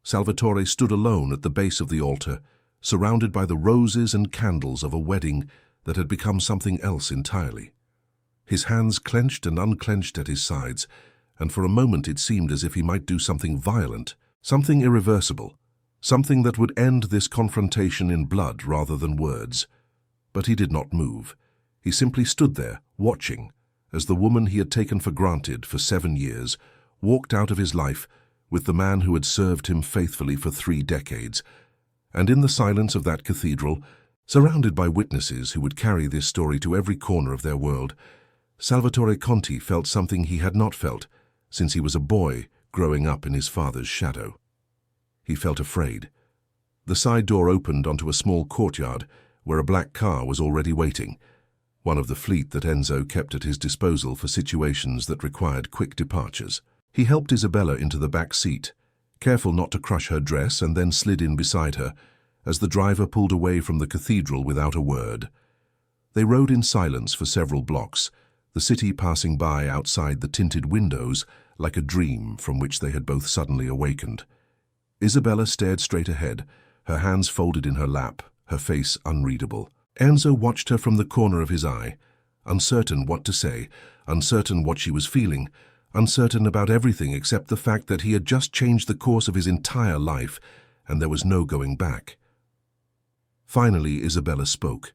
Salvatore stood alone at the base of the altar, surrounded by the roses and candles of a wedding that had become something else entirely. His hands clenched and unclenched at his sides, and for a moment it seemed as if he might do something violent, something irreversible, something that would end this confrontation in blood rather than words. But he did not move. He simply stood there, watching, as the woman he had taken for granted for 7 years walked out of his life with the man who had served him faithfully for 3 decades. And in the silence of that cathedral, surrounded by witnesses who would carry this story to every corner of their world, Salvatore Conti felt something he had not felt since he was a boy growing up in his father's shadow. He felt afraid. The side door opened onto a small courtyard where a black car was already waiting, one of the fleet that Enzo kept at his disposal for situations that required quick departures. He helped Isabella into the back seat, careful not to crush her dress, and then slid in beside her as the driver pulled away from the cathedral without a word. They rode in silence for several blocks, the city passing by outside the tinted windows like a dream from which they had both suddenly awakened. Isabella stared straight ahead, her hands folded in her lap, her face unreadable. Enzo watched her from the corner of his eye, uncertain what to say, uncertain what she was feeling, uncertain about everything except the fact that he had just changed the course of his entire life, and there was no going back. Finally, Isabella spoke.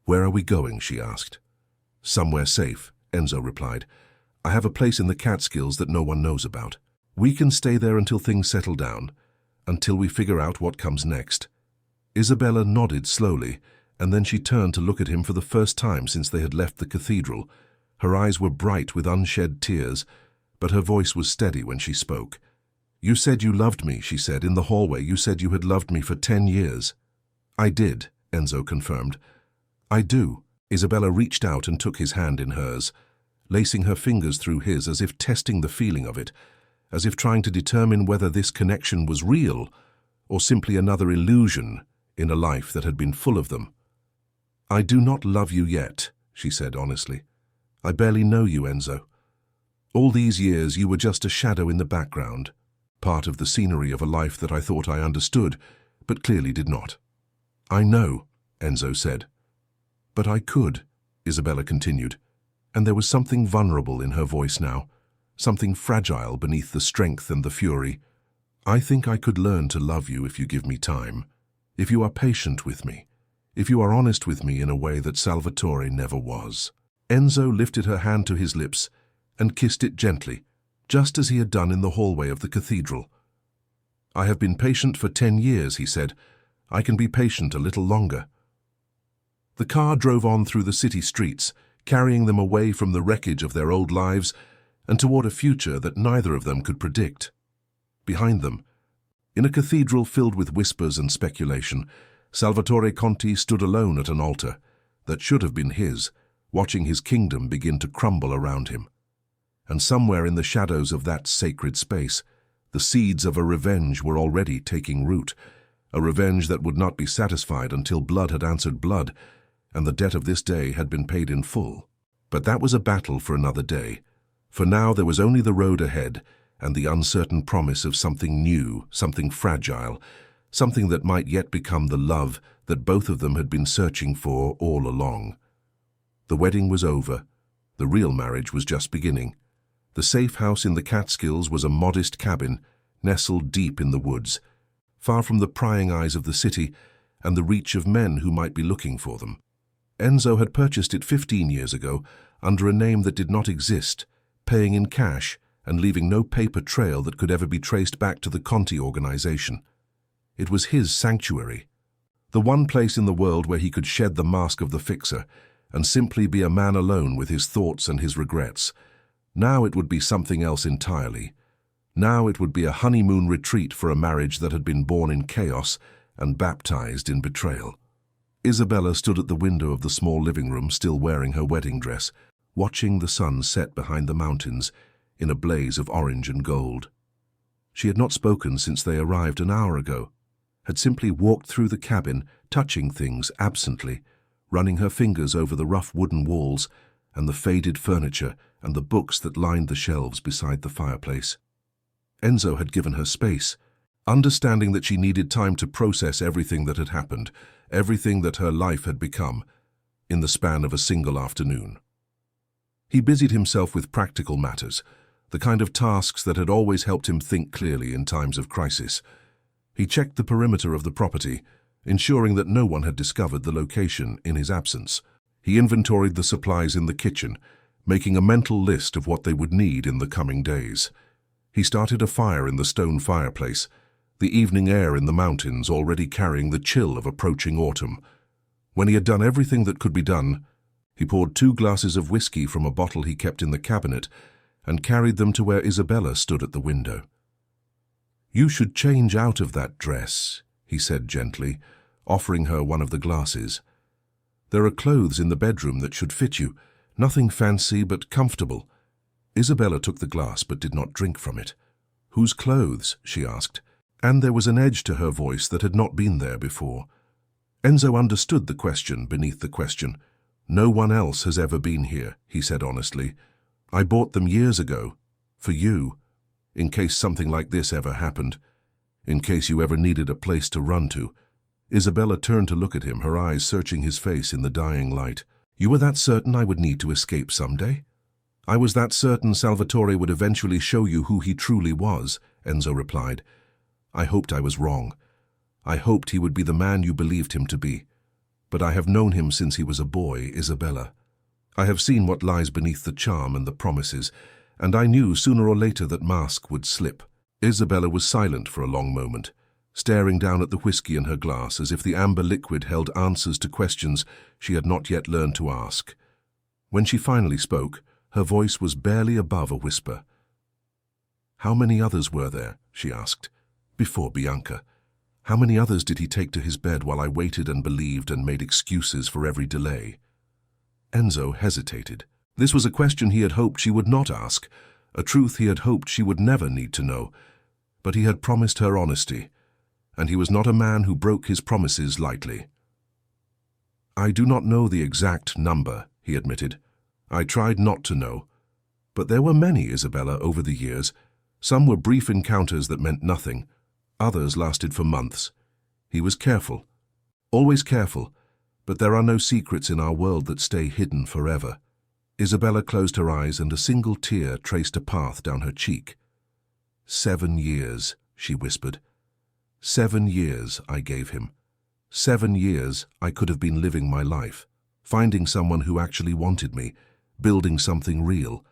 "Where are we going?" she asked. "Somewhere safe," Enzo replied. "I have a place in the Catskills that no one knows about. We can stay there until things settle down, until we figure out what comes next." Isabella nodded slowly, and then she turned to look at him for the first time since they had left the cathedral. Her eyes were bright with unshed tears, but her voice was steady when she spoke. "You said you loved me," she said. "In the hallway, you said you had loved me for 10 years. "I did," Enzo confirmed. "I do." Isabella reached out and took his hand in hers, lacing her fingers through his as if testing the feeling of it, as if trying to determine whether this connection was real or simply another illusion in a life that had been full of them. "I do not love you yet," she said honestly. "I barely know you, Enzo. All these years you were just a shadow in the background, part of the scenery of a life that I thought I understood, but clearly did not." "I know," Enzo said. "But I could," Isabella continued, and there was something vulnerable in her voice now, something fragile beneath the strength and the fury. "I think I could learn to love you if you give me time, if you are patient with me, if you are honest with me in a way that Salvatore never was." Enzo lifted her hand to his lips and kissed it gently, just as he had done in the hallway of the cathedral. "I have been patient for 10 years, he said. "I can be patient a little longer." The car drove on through the city streets, carrying them away from the wreckage of their old lives and toward a future that neither of them could predict. Behind them, in a cathedral filled with whispers and speculation, Salvatore Conti stood alone at an altar that should have been his, watching his kingdom begin to crumble around him. And somewhere in the shadows of that sacred space, the seeds of a revenge were already taking root, a revenge that would not be satisfied until blood had answered blood, and the debt of this day had been paid in full. But that was a battle for another day. For now there was only the road ahead, and the uncertain promise of something new, something fragile, something that might yet become the love that both of them had been searching for all along. The wedding was over. The real marriage was just beginning. The safe house in the Catskills was a modest cabin, nestled deep in the woods, far from the prying eyes of the city and the reach of men who might be looking for them. Enzo had purchased it 15 years ago under a name that did not exist, paying in cash and leaving no paper trail that could ever be traced back to the Conti organization. It was his sanctuary, the one place in the world where he could shed the mask of the fixer and simply be a man alone with his thoughts and his regrets. Now it would be something else entirely. Now it would be a honeymoon retreat for a marriage that had been born in chaos and baptized in betrayal. Isabella stood at the window of the small living room, still wearing her wedding dress, watching the sun set behind the mountains in a blaze of orange and gold. She had not spoken since they arrived an hour ago, had simply walked through the cabin, touching things absently, running her fingers over the rough wooden walls and the faded furniture and the books that lined the shelves beside the fireplace. Enzo had given her space, understanding that she needed time to process everything that had happened, everything that her life had become, in the span of a single afternoon. He busied himself with practical matters, the kind of tasks that had always helped him think clearly in times of crisis. He checked the perimeter of the property, ensuring that no one had discovered the location in his absence. He inventoried the supplies in the kitchen, making a mental list of what they would need in the coming days. He started a fire in the stone fireplace, the evening air in the mountains already carrying the chill of approaching autumn. When he had done everything that could be done, he poured 2 glasses of whiskey from a bottle he kept in the cabinet and carried them to where Isabella stood at the window. "You should change out of that dress," he said gently, offering her one of the glasses. "There are clothes in the bedroom that should fit you, nothing fancy but comfortable." Isabella took the glass but did not drink from it. "Whose clothes?" she asked, and there was an edge to her voice that had not been there before. Enzo understood the question beneath the question. "No one else has ever been here," he said honestly. "I bought them years ago, for you, in case something like this ever happened, in case you ever needed a place to run to." Isabella turned to look at him, her eyes searching his face in the dying light. "You were that certain I would need to escape someday?" "I was that certain Salvatore would eventually show you who he truly was," Enzo replied. "I hoped I was wrong. I hoped he would be the man you believed him to be. But I have known him since he was a boy, Isabella. I have seen what lies beneath the charm and the promises, and I knew sooner or later that mask would slip." Isabella was silent for a long moment, staring down at the whiskey in her glass as if the amber liquid held answers to questions she had not yet learned to ask. When she finally spoke, her voice was barely above a whisper. "How many others were there?" she asked. "Before Bianca? How many others did he take to his bed while I waited and believed and made excuses for every delay?" Enzo hesitated. This was a question he had hoped she would not ask, a truth he had hoped she would never need to know. But he had promised her honesty, and he was not a man who broke his promises lightly. "I do not know the exact number," he admitted. "I tried not to know. But there were many, Isabella, over the years. Some were brief encounters that meant nothing. Others lasted for months. He was careful, always careful, but there are no secrets in our world that stay hidden forever." Isabella closed her eyes and a single tear traced a path down her cheek. "7 years, she whispered. 7 years I gave him. 7 years I could have been living my life, finding someone who actually wanted me, building something real.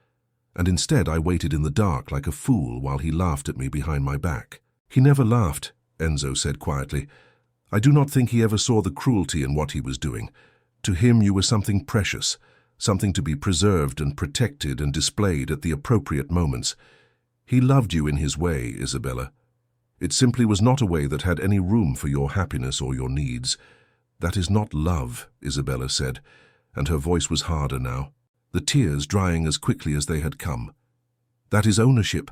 And instead I waited in the dark like a fool while he laughed at me behind my back." "He never laughed," Enzo said quietly. "I do not think he ever saw the cruelty in what he was doing. To him you were something precious, something to be preserved and protected and displayed at the appropriate moments. He loved you in his way, Isabella. It simply was not a way that had any room for your happiness or your needs. That is not love," Isabella said, and her voice was harder now, the tears drying as quickly as they had come. "That is ownership.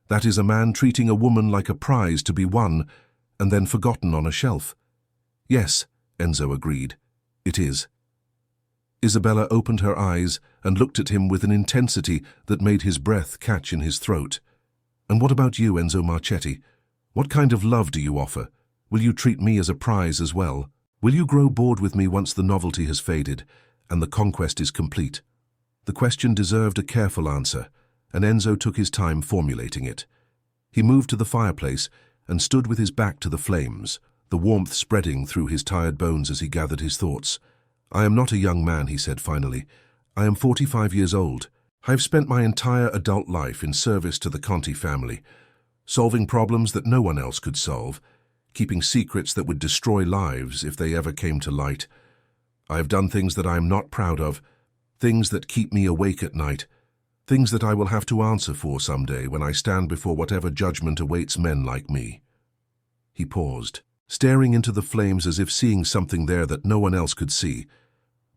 That is a man treating a woman like a prize to be won and then forgotten on a shelf." "Yes," Enzo agreed. "It is." Isabella opened her eyes and looked at him with an intensity that made his breath catch in his throat. "And what about you, Enzo Marchetti? What kind of love do you offer? Will you treat me as a prize as well? Will you grow bored with me once the novelty has faded and the conquest is complete?" The question deserved a careful answer, and Enzo took his time formulating it. He moved to the fireplace and stood with his back to the flames, the warmth spreading through his tired bones as he gathered his thoughts. "I am not a young man," he said finally. "I am 45 years old. I have spent my entire adult life in service to the Conti family, solving problems that no one else could solve, keeping secrets that would destroy lives if they ever came to light. I have done things that I am not proud of, things that keep me awake at night, things that I will have to answer for someday when I stand before whatever judgment awaits men like me." He paused. staring into the flames as if seeing something there that no one else could see.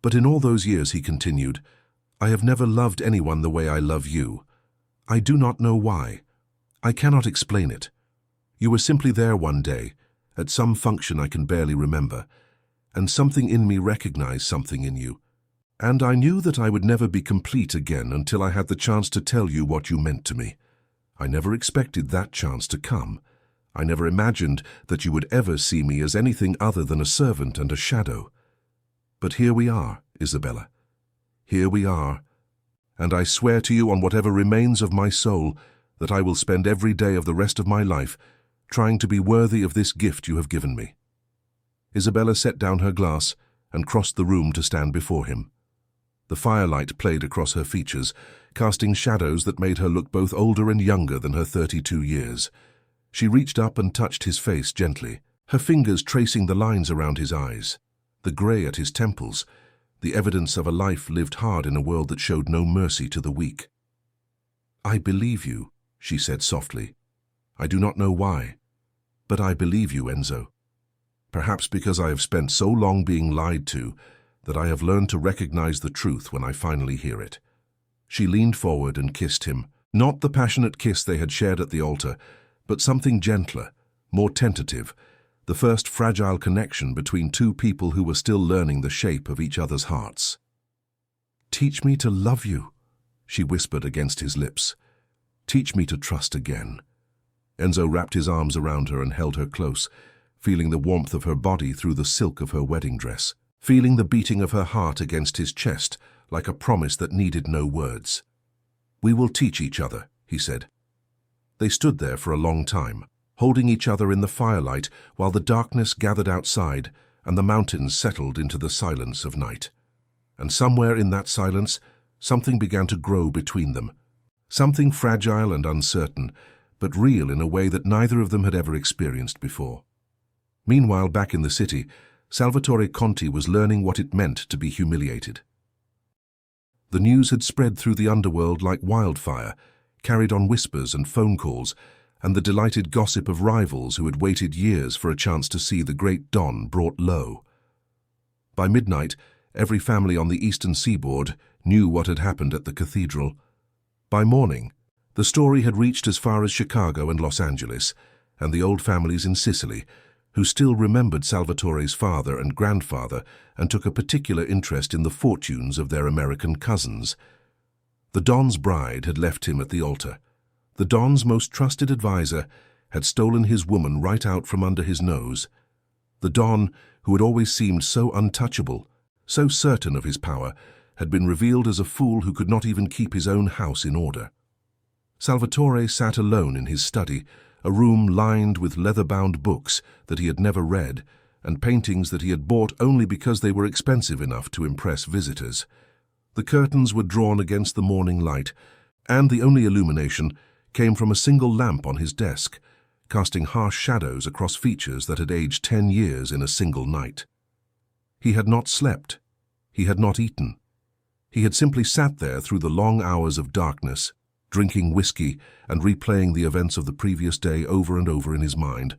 "But in all those years," he continued, "I have never loved anyone the way I love you. I do not know why. I cannot explain it. You were simply there one day, at some function I can barely remember, and something in me recognized something in you. And I knew that I would never be complete again until I had the chance to tell you what you meant to me. I never expected that chance to come. I never imagined that you would ever see me as anything other than a servant and a shadow. But here we are, Isabella. Here we are. And I swear to you on whatever remains of my soul that I will spend every day of the rest of my life trying to be worthy of this gift you have given me." Isabella set down her glass and crossed the room to stand before him. The firelight played across her features, casting shadows that made her look both older and younger than her 32 years. She reached up and touched his face gently, her fingers tracing the lines around his eyes, the grey at his temples, the evidence of a life lived hard in a world that showed no mercy to the weak. "I believe you," she said softly. "I do not know why, but I believe you, Enzo. Perhaps because I have spent so long being lied to that I have learned to recognize the truth when I finally hear it." She leaned forward and kissed him, not the passionate kiss they had shared at the altar, but something gentler, more tentative, the first fragile connection between two people who were still learning the shape of each other's hearts. "Teach me to love you," she whispered against his lips. "Teach me to trust again." Enzo wrapped his arms around her and held her close, feeling the warmth of her body through the silk of her wedding dress, feeling the beating of her heart against his chest like a promise that needed no words. "We will teach each other," he said. They stood there for a long time, holding each other in the firelight while the darkness gathered outside and the mountains settled into the silence of night. And somewhere in that silence, something began to grow between them, something fragile and uncertain, but real in a way that neither of them had ever experienced before. Meanwhile, back in the city, Salvatore Conti was learning what it meant to be humiliated. The news had spread through the underworld like wildfire, carried on whispers and phone calls, and the delighted gossip of rivals who had waited years for a chance to see the great Don brought low. By midnight, every family on the eastern seaboard knew what had happened at the cathedral. By morning, the story had reached as far as Chicago and Los Angeles, and the old families in Sicily, who still remembered Salvatore's father and grandfather and took a particular interest in the fortunes of their American cousins. The Don's bride had left him at the altar. The Don's most trusted advisor had stolen his woman right out from under his nose. The Don, who had always seemed so untouchable, so certain of his power, had been revealed as a fool who could not even keep his own house in order. Salvatore sat alone in his study, a room lined with leather-bound books that he had never read, and paintings that he had bought only because they were expensive enough to impress visitors. The curtains were drawn against the morning light, and the only illumination came from a single lamp on his desk, casting harsh shadows across features that had aged 10 years in a single night. He had not slept. He had not eaten. He had simply sat there through the long hours of darkness, drinking whiskey and replaying the events of the previous day over and over in his mind,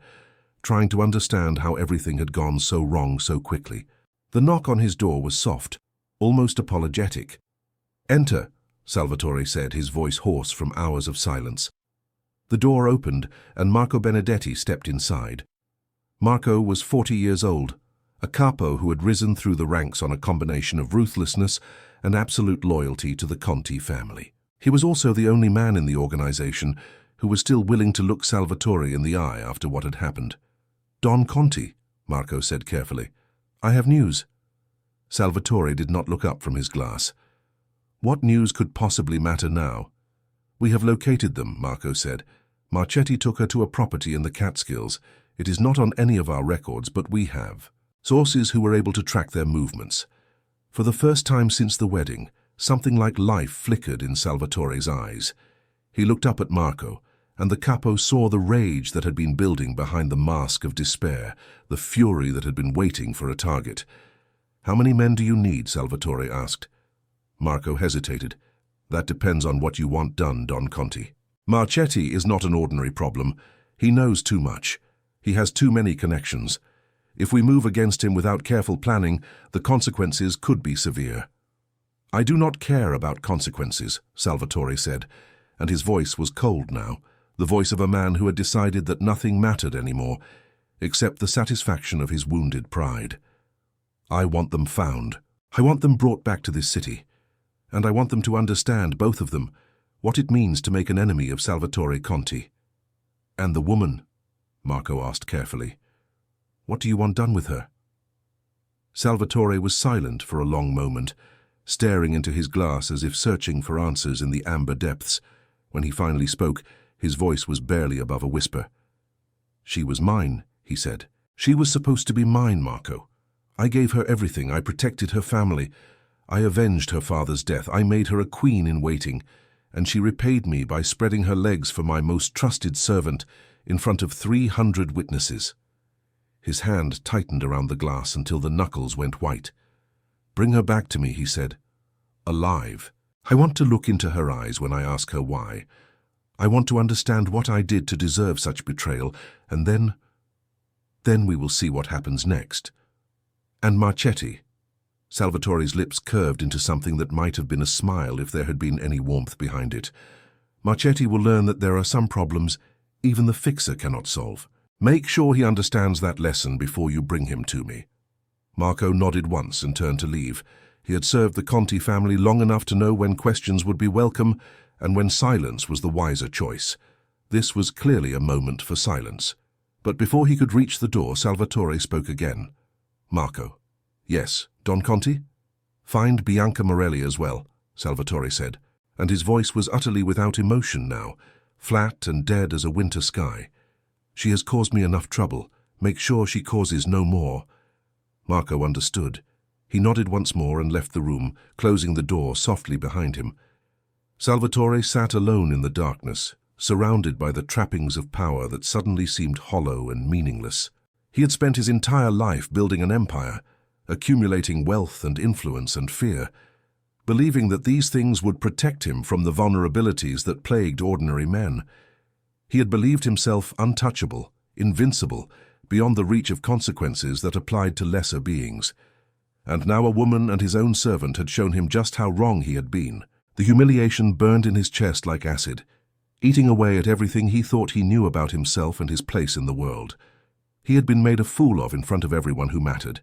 trying to understand how everything had gone so wrong so quickly. The knock on his door was soft, almost apologetic. "Enter," Salvatore said, his voice hoarse from hours of silence. The door opened, and Marco Benedetti stepped inside. Marco was 40 years old, a capo who had risen through the ranks on a combination of ruthlessness and absolute loyalty to the Conti family. He was also the only man in the organization who was still willing to look Salvatore in the eye after what had happened. "Don Conti," Marco said carefully, "I have news." Salvatore did not look up from his glass. What news could possibly matter now? "We have located them," Marco said. "Marchetti took her to a property in the Catskills. It is not on any of our records, but we have sources who were able to track their movements." For the first time since the wedding, something like life flickered in Salvatore's eyes. He looked up at Marco, and the capo saw the rage that had been building behind the mask of despair, the fury that had been waiting for a target. "How many men do you need?" Salvatore asked. Marco hesitated. "That depends on what you want done, Don Conti. Marchetti is not an ordinary problem. He knows too much. He has too many connections. If we move against him without careful planning, the consequences could be severe." "I do not care about consequences," Salvatore said, and his voice was cold now, the voice of a man who had decided that nothing mattered anymore, except the satisfaction of his wounded pride. "I want them found. I want them brought back to this city. And I want them to understand, both of them, what it means to make an enemy of Salvatore Conti." "And the woman?" Marco asked carefully. "What do you want done with her?" Salvatore was silent for a long moment, staring into his glass as if searching for answers in the amber depths. When he finally spoke, his voice was barely above a whisper. "She was mine," he said. "She was supposed to be mine, Marco. I gave her everything. I protected her family. I avenged her father's death. I made her a queen in waiting, and she repaid me by spreading her legs for my most trusted servant in front of 300 witnesses." His hand tightened around the glass until the knuckles went white. "Bring her back to me," he said. "Alive. I want to look into her eyes when I ask her why. I want to understand what I did to deserve such betrayal, and then we will see what happens next. And Marchetti." Salvatore's lips curved into something that might have been a smile if there had been any warmth behind it. "Marchetti will learn that there are some problems even the fixer cannot solve. Make sure he understands that lesson before you bring him to me." Marco nodded once and turned to leave. He had served the Conti family long enough to know when questions would be welcome and when silence was the wiser choice. This was clearly a moment for silence. But before he could reach the door, Salvatore spoke again. "Marco." "Yes, Don Conti?" "Find Bianca Morelli as well," Salvatore said, and his voice was utterly without emotion now, flat and dead as a winter sky. "She has caused me enough trouble. Make sure she causes no more." Marco understood. He nodded once more and left the room, closing the door softly behind him. Salvatore sat alone in the darkness, surrounded by the trappings of power that suddenly seemed hollow and meaningless. He had spent his entire life building an empire, accumulating wealth and influence and fear, believing that these things would protect him from the vulnerabilities that plagued ordinary men. He had believed himself untouchable, invincible, beyond the reach of consequences that applied to lesser beings. And now a woman and his own servant had shown him just how wrong he had been. The humiliation burned in his chest like acid, eating away at everything he thought he knew about himself and his place in the world. He had been made a fool of in front of everyone who mattered,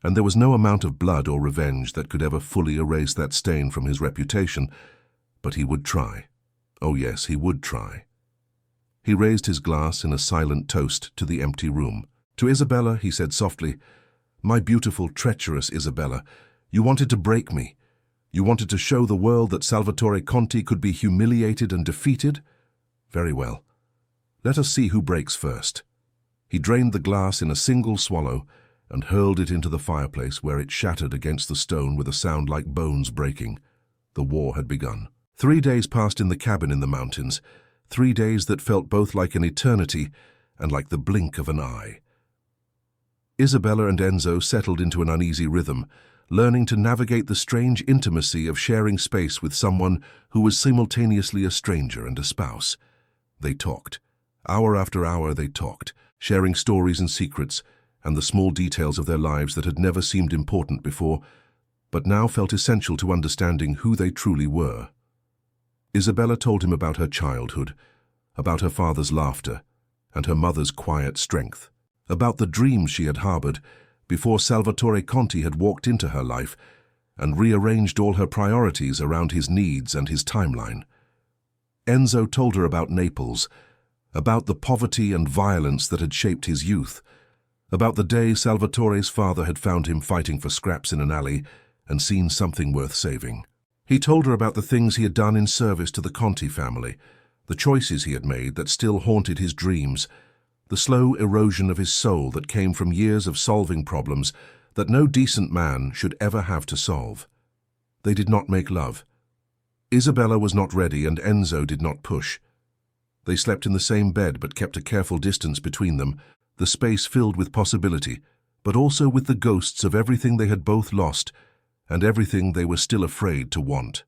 and there was no amount of blood or revenge that could ever fully erase that stain from his reputation, but he would try. Oh yes, he would try. He raised his glass in a silent toast to the empty room. "To Isabella," he said softly, "my beautiful, treacherous Isabella, you wanted to break me. You wanted to show the world that Salvatore Conti could be humiliated and defeated? Very well. Let us see who breaks first." He drained the glass in a single swallow and hurled it into the fireplace, where it shattered against the stone with a sound like bones breaking. The war had begun. 3 days passed in the cabin in the mountains, 3 days that felt both like an eternity and like the blink of an eye. Isabella and Enzo settled into an uneasy rhythm, learning to navigate the strange intimacy of sharing space with someone who was simultaneously a stranger and a spouse. They talked. Hour after hour they talked, sharing stories and secrets, and the small details of their lives that had never seemed important before, but now felt essential to understanding who they truly were. Isabella told him about her childhood, about her father's laughter, and her mother's quiet strength, about the dreams she had harbored before Salvatore Conti had walked into her life and rearranged all her priorities around his needs and his timeline. Enzo told her about Naples, about the poverty and violence that had shaped his youth, about the day Salvatore's father had found him fighting for scraps in an alley and seen something worth saving. He told her about the things he had done in service to the Conti family, the choices he had made that still haunted his dreams, the slow erosion of his soul that came from years of solving problems that no decent man should ever have to solve. They did not make love. Isabella was not ready and Enzo did not push. They slept in the same bed but kept a careful distance between them, the space filled with possibility, but also with the ghosts of everything they had both lost and everything they were still afraid to want.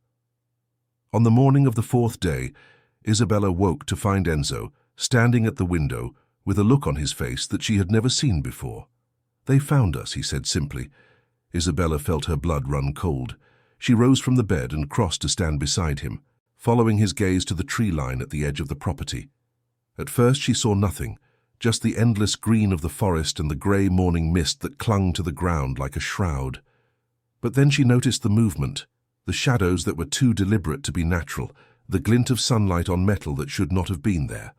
On the morning of the 4th day, Isabella woke to find Enzo, standing at the window, with a look on his face that she had never seen before. "They found us," he said simply. Isabella felt her blood run cold. She rose from the bed and crossed to stand beside him, following his gaze to the tree line at the edge of the property. At first she saw nothing, just the endless green of the forest and the grey morning mist that clung to the ground like a shroud. But then she noticed the movement, the shadows that were too deliberate to be natural, the glint of sunlight on metal that should not have been there.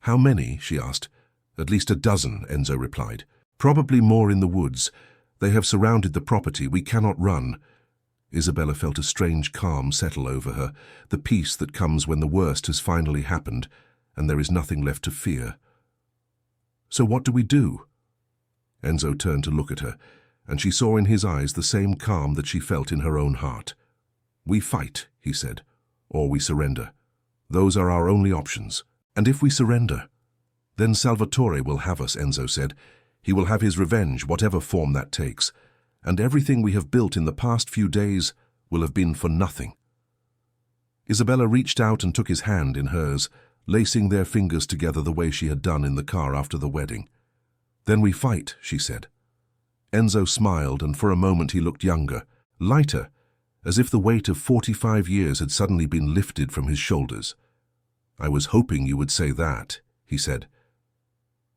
"How many?" she asked. "At least a dozen," Enzo replied. "Probably more in the woods. They have surrounded the property. We cannot run." Isabella felt a strange calm settle over her, the peace that comes when the worst has finally happened, and there is nothing left to fear. "So what do we do?" Enzo turned to look at her, and she saw in his eyes the same calm that she felt in her own heart. "We fight," he said, "or we surrender. Those are our only options. And if we surrender, then Salvatore will have us," Enzo said. "He will have his revenge, whatever form that takes. And everything we have built in the past few days will have been for nothing." Isabella reached out and took his hand in hers, lacing their fingers together the way she had done in the car after the wedding. "Then we fight," she said. Enzo smiled, and for a moment he looked younger, lighter, as if the weight of 45 years had suddenly been lifted from his shoulders. "I was hoping you would say that," he said.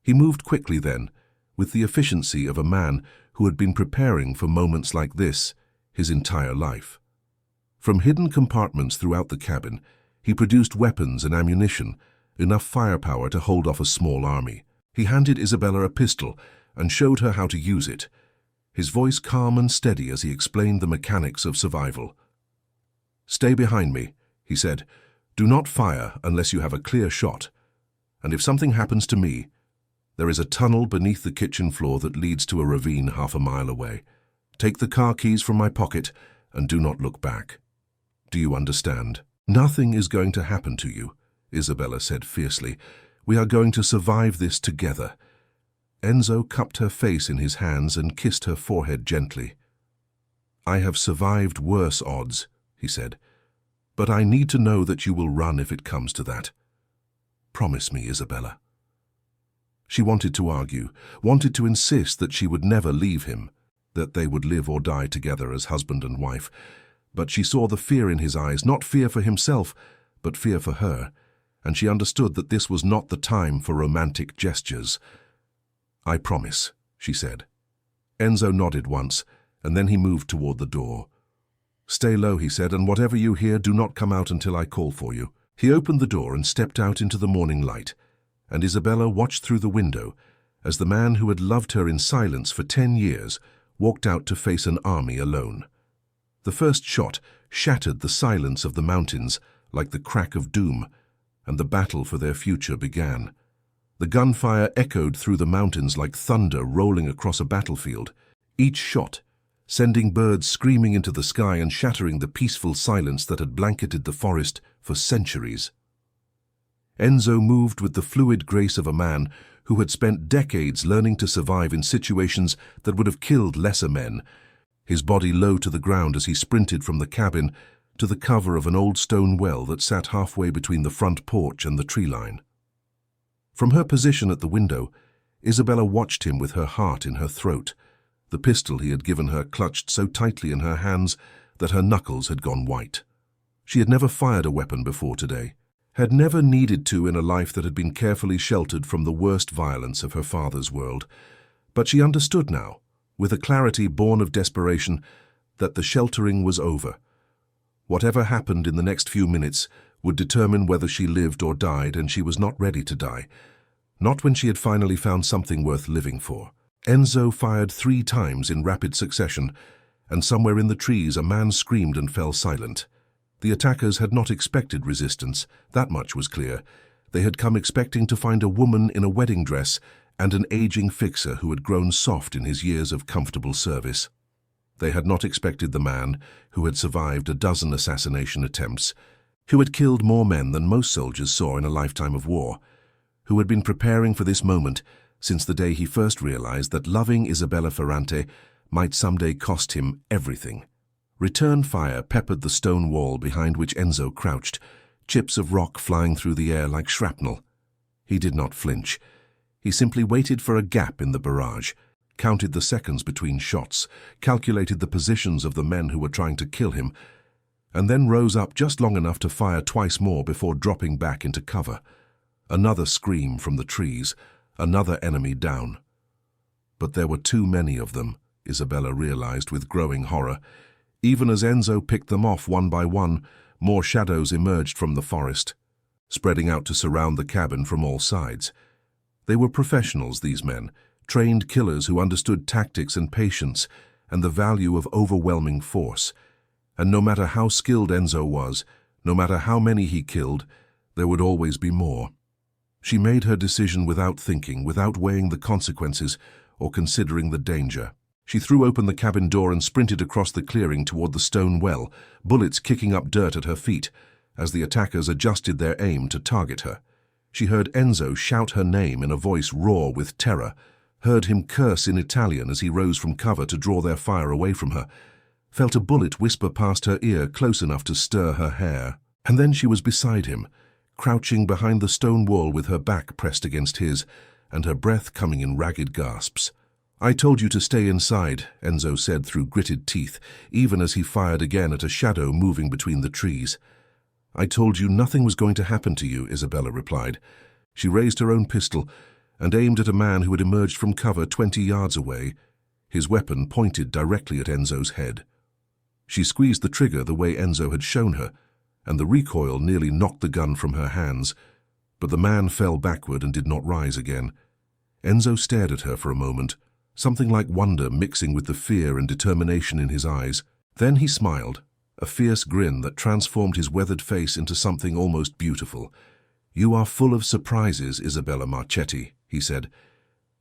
He moved quickly then, with the efficiency of a man who had been preparing for moments like this his entire life. From hidden compartments throughout the cabin, he produced weapons and ammunition, enough firepower to hold off a small army. He handed Isabella a pistol and showed her how to use it, his voice calm and steady as he explained the mechanics of survival. "Stay behind me," he said. "Do not fire unless you have a clear shot. And if something happens to me, there is a tunnel beneath the kitchen floor that leads to a ravine half a mile away. Take the car keys from my pocket and do not look back. Do you understand?" "Nothing is going to happen to you," Isabella said fiercely. "We are going to survive this together." Enzo cupped her face in his hands and kissed her forehead gently. "I have survived worse odds," he said, "but I need to know that you will run if it comes to that. Promise me, Isabella." She wanted to argue, wanted to insist that she would never leave him, that they would live or die together as husband and wife, but she saw the fear in his eyes, not fear for himself, but fear for her, and she understood that this was not the time for romantic gestures. "I promise," she said. Enzo nodded once, and then he moved toward the door. "Stay low," he said, "and whatever you hear, do not come out until I call for you." He opened the door and stepped out into the morning light, and Isabella watched through the window as the man who had loved her in silence for 10 years walked out to face an army alone. The first shot shattered the silence of the mountains like the crack of doom, and the battle for their future began. The gunfire echoed through the mountains like thunder rolling across a battlefield, each shot sending birds screaming into the sky and shattering the peaceful silence that had blanketed the forest for centuries. Enzo moved with the fluid grace of a man who had spent decades learning to survive in situations that would have killed lesser men, his body low to the ground as he sprinted from the cabin to the cover of an old stone well that sat halfway between the front porch and the tree line. From her position at the window, Isabella watched him with her heart in her throat, the pistol he had given her clutched so tightly in her hands that her knuckles had gone white. She had never fired a weapon before today, had never needed to in a life that had been carefully sheltered from the worst violence of her father's world. But she understood now, with a clarity born of desperation, that the sheltering was over. Whatever happened in the next few minutes would determine whether she lived or died, and she was not ready to die. Not when she had finally found something worth living for. Enzo fired 3 times in rapid succession, and somewhere in the trees a man screamed and fell silent. The attackers had not expected resistance, that much was clear. They had come expecting to find a woman in a wedding dress and an aging fixer who had grown soft in his years of comfortable service. They had not expected the man who had survived a dozen assassination attempts, who had killed more men than most soldiers saw in a lifetime of war, who had been preparing for this moment since the day he first realized that loving Isabella Ferrante might someday cost him everything. Return fire peppered the stone wall behind which Enzo crouched, chips of rock flying through the air like shrapnel. He did not flinch. He simply waited for a gap in the barrage, counted the seconds between shots, calculated the positions of the men who were trying to kill him, and then rose up just long enough to fire twice more before dropping back into cover. Another scream from the trees, another enemy down. But there were too many of them, Isabella realized with growing horror. Even as Enzo picked them off one by one, more shadows emerged from the forest, spreading out to surround the cabin from all sides. They were professionals, these men, trained killers who understood tactics and patience and the value of overwhelming force. And no matter how skilled Enzo was, no matter how many he killed, there would always be more. She made her decision without thinking, without weighing the consequences or considering the danger. She threw open the cabin door and sprinted across the clearing toward the stone well, bullets kicking up dirt at her feet as the attackers adjusted their aim to target her. She heard Enzo shout her name in a voice raw with terror, heard him curse in Italian as he rose from cover to draw their fire away from her, felt a bullet whisper past her ear close enough to stir her hair. And then she was beside him, crouching behind the stone wall with her back pressed against his, and her breath coming in ragged gasps. "I told you to stay inside," Enzo said through gritted teeth, even as he fired again at a shadow moving between the trees. "I told you nothing was going to happen to you," Isabella replied. She raised her own pistol and aimed at a man who had emerged from cover 20 yards away, his weapon pointed directly at Enzo's head. She squeezed the trigger the way Enzo had shown her, and the recoil nearly knocked the gun from her hands, but the man fell backward and did not rise again. Enzo stared at her for a moment, something like wonder mixing with the fear and determination in his eyes. Then he smiled, a fierce grin that transformed his weathered face into something almost beautiful. "You are full of surprises, Isabella Marchetti," he said.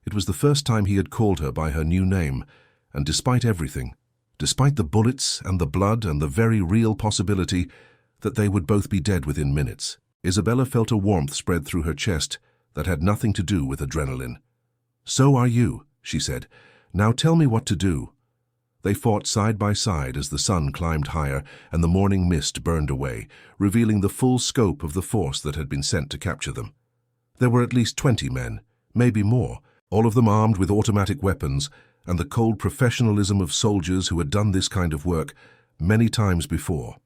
It was the first time he had called her by her new name, and despite everything, despite the bullets and the blood and the very real possibility that they would both be dead within minutes, Isabella felt a warmth spread through her chest that had nothing to do with adrenaline. "So are you," she said. "Now tell me what to do." They fought side by side as the sun climbed higher and the morning mist burned away, revealing the full scope of the force that had been sent to capture them. There were at least 20 men, maybe more, all of them armed with automatic weapons and the cold professionalism of soldiers who had done this kind of work many times before.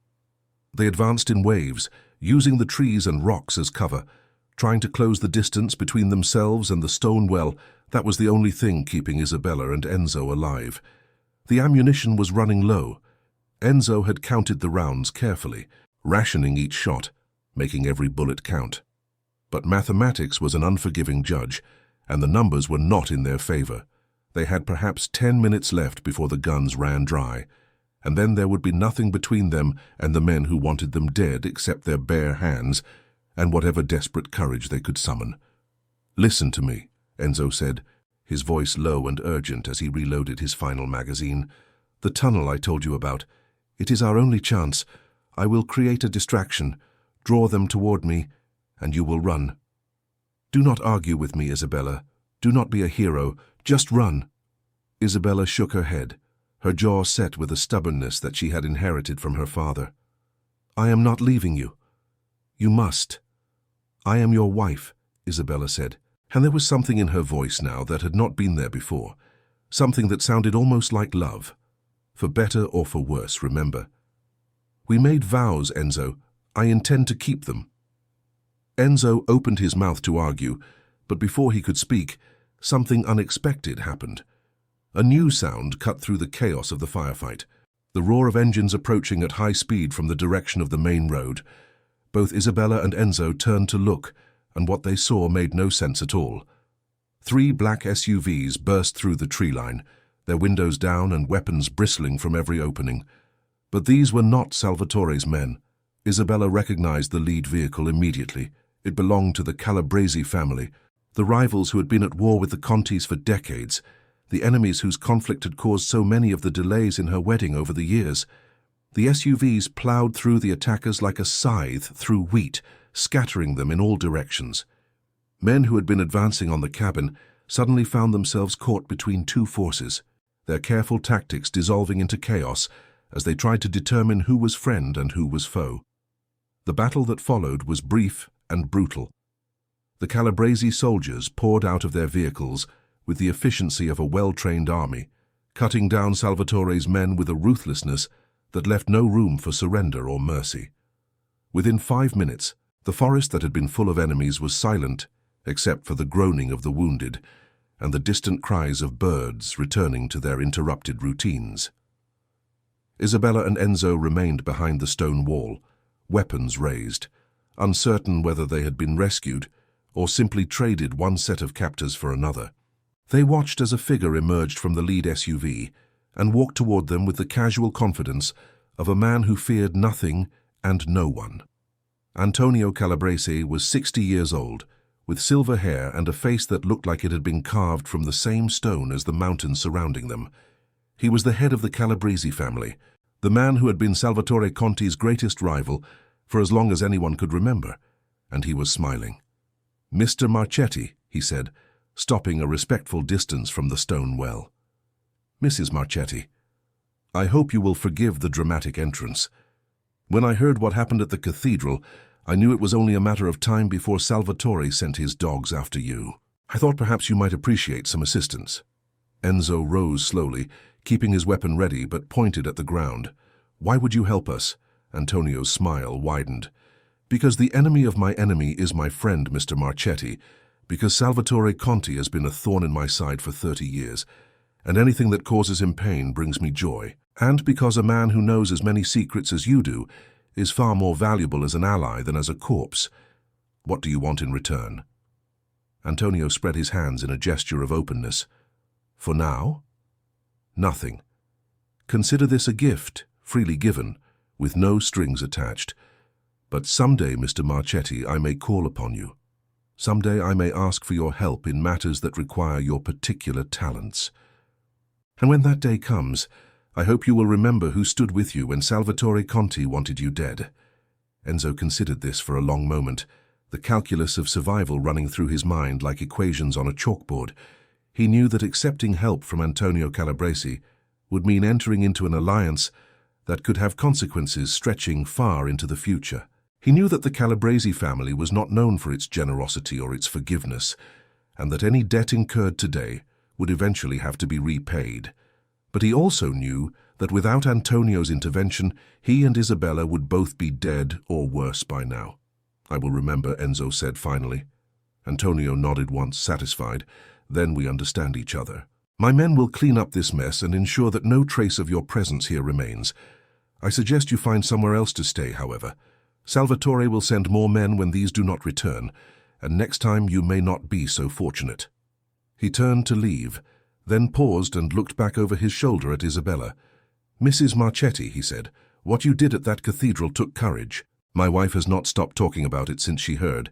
They advanced in waves, using the trees and rocks as cover, trying to close the distance between themselves and the stone well that was the only thing keeping Isabella and Enzo alive. The ammunition was running low. Enzo had counted the rounds carefully, rationing each shot, making every bullet count. But mathematics was an unforgiving judge, and the numbers were not in their favor. They had perhaps 10 minutes left before the guns ran dry, and then there would be nothing between them and the men who wanted them dead except their bare hands and whatever desperate courage they could summon. "Listen to me," Enzo said, his voice low and urgent as he reloaded his final magazine. "The tunnel I told you about. It is our only chance. I will create a distraction, draw them toward me, and you will run. Do not argue with me, Isabella. Do not be a hero. Just run." Isabella shook her head, her jaw set with a stubbornness that she had inherited from her father. "I am not leaving you. You must." "I am your wife," Isabella said. And there was something in her voice now that had not been there before, something that sounded almost like love. For better or for worse, remember. "We made vows, Enzo. I intend to keep them." Enzo opened his mouth to argue, but before he could speak, something unexpected happened. A new sound cut through the chaos of the firefight, the roar of engines approaching at high speed from the direction of the main road. Both Isabella and Enzo turned to look, and what they saw made no sense at all. 3 black SUVs burst through the tree line, their windows down and weapons bristling from every opening. But these were not Salvatore's men. Isabella recognized the lead vehicle immediately. It belonged to the Calabresi family, the rivals who had been at war with the Contis for decades, the enemies whose conflict had caused so many of the delays in her wedding over the years. The SUVs plowed through the attackers like a scythe through wheat, scattering them in all directions. Men who had been advancing on the cabin suddenly found themselves caught between 2 forces, their careful tactics dissolving into chaos as they tried to determine who was friend and who was foe. The battle that followed was brief and brutal. The Calabrese soldiers poured out of their vehicles with the efficiency of a well-trained army, cutting down Salvatore's men with a ruthlessness that left no room for surrender or mercy. Within 5 minutes, the forest that had been full of enemies was silent, except for the groaning of the wounded and the distant cries of birds returning to their interrupted routines. Isabella and Enzo remained behind the stone wall, weapons raised, uncertain whether they had been rescued or simply traded one set of captors for another. They watched as a figure emerged from the lead SUV and walked toward them with the casual confidence of a man who feared nothing and no one. Antonio Calabrese was 60 years old, with silver hair and a face that looked like it had been carved from the same stone as the mountains surrounding them. He was the head of the Calabrese family, the man who had been Salvatore Conti's greatest rival for as long as anyone could remember, and he was smiling. "Mr. Marchetti," he said, stopping a respectful distance from the stone well. "Mrs. Marchetti, I hope you will forgive the dramatic entrance. When I heard what happened at the cathedral, I knew it was only a matter of time before Salvatore sent his dogs after you. I thought perhaps you might appreciate some assistance." Enzo rose slowly, keeping his weapon ready but pointed at the ground. "Why would you help us?" Antonio's smile widened. "Because the enemy of my enemy is my friend, Mr. Marchetti, because Salvatore Conti has been a thorn in my side for 30 years, and anything that causes him pain brings me joy, and because a man who knows as many secrets as you do is far more valuable as an ally than as a corpse. What do you want in return?" Antonio spread his hands in a gesture of openness. "For now? Nothing. Consider this a gift, freely given, with no strings attached. But someday, Mr. Marchetti, I may call upon you. Someday I may ask for your help in matters that require your particular talents. And when that day comes, I hope you will remember who stood with you when Salvatore Conti wanted you dead." Enzo considered this for a long moment, the calculus of survival running through his mind like equations on a chalkboard. He knew that accepting help from Antonio Calabrese would mean entering into an alliance that could have consequences stretching far into the future. He knew that the Calabrese family was not known for its generosity or its forgiveness, and that any debt incurred today would eventually have to be repaid. But he also knew that without Antonio's intervention, he and Isabella would both be dead or worse by now. "I will remember," Enzo said finally. Antonio nodded once, satisfied. "Then we understand each other. My men will clean up this mess and ensure that no trace of your presence here remains. I suggest you find somewhere else to stay, however. Salvatore will send more men when these do not return, and next time you may not be so fortunate." He turned to leave, then paused and looked back over his shoulder at Isabella. "Mrs. Marchetti," he said, "what you did at that cathedral took courage. My wife has not stopped talking about it since she heard.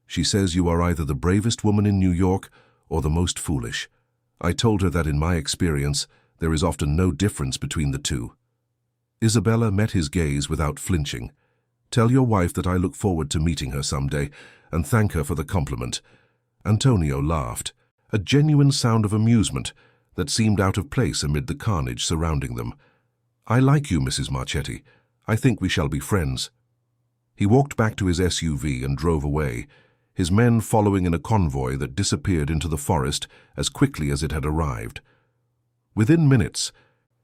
She says you are either the bravest woman in New York or the most foolish. I told her that in my experience, there is often no difference between the two." Isabella met his gaze without flinching. "Tell your wife that I look forward to meeting her someday, and thank her for the compliment." Antonio laughed, a genuine sound of amusement that seemed out of place amid the carnage surrounding them. "I like you, Mrs. Marchetti. I think we shall be friends." He walked back to his SUV and drove away, his men following in a convoy that disappeared into the forest as quickly as it had arrived. Within minutes,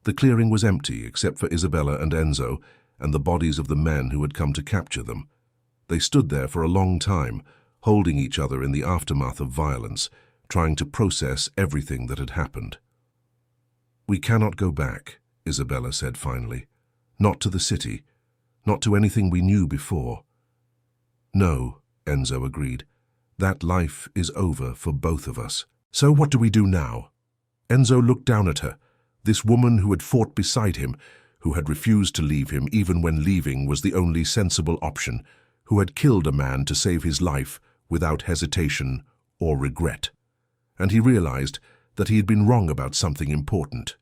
the clearing was empty except for Isabella and Enzo and the bodies of the men who had come to capture them. They stood there for a long time, holding each other in the aftermath of violence, trying to process everything that had happened. "We cannot go back," Isabella said finally. "Not to the city, not to anything we knew before." "No," Enzo agreed. "That life is over for both of us. So what do we do now?" Enzo looked down at her, this woman who had fought beside him, who had refused to leave him even when leaving was the only sensible option, who had killed a man to save his life without hesitation or regret. And he realized that he had been wrong about something important.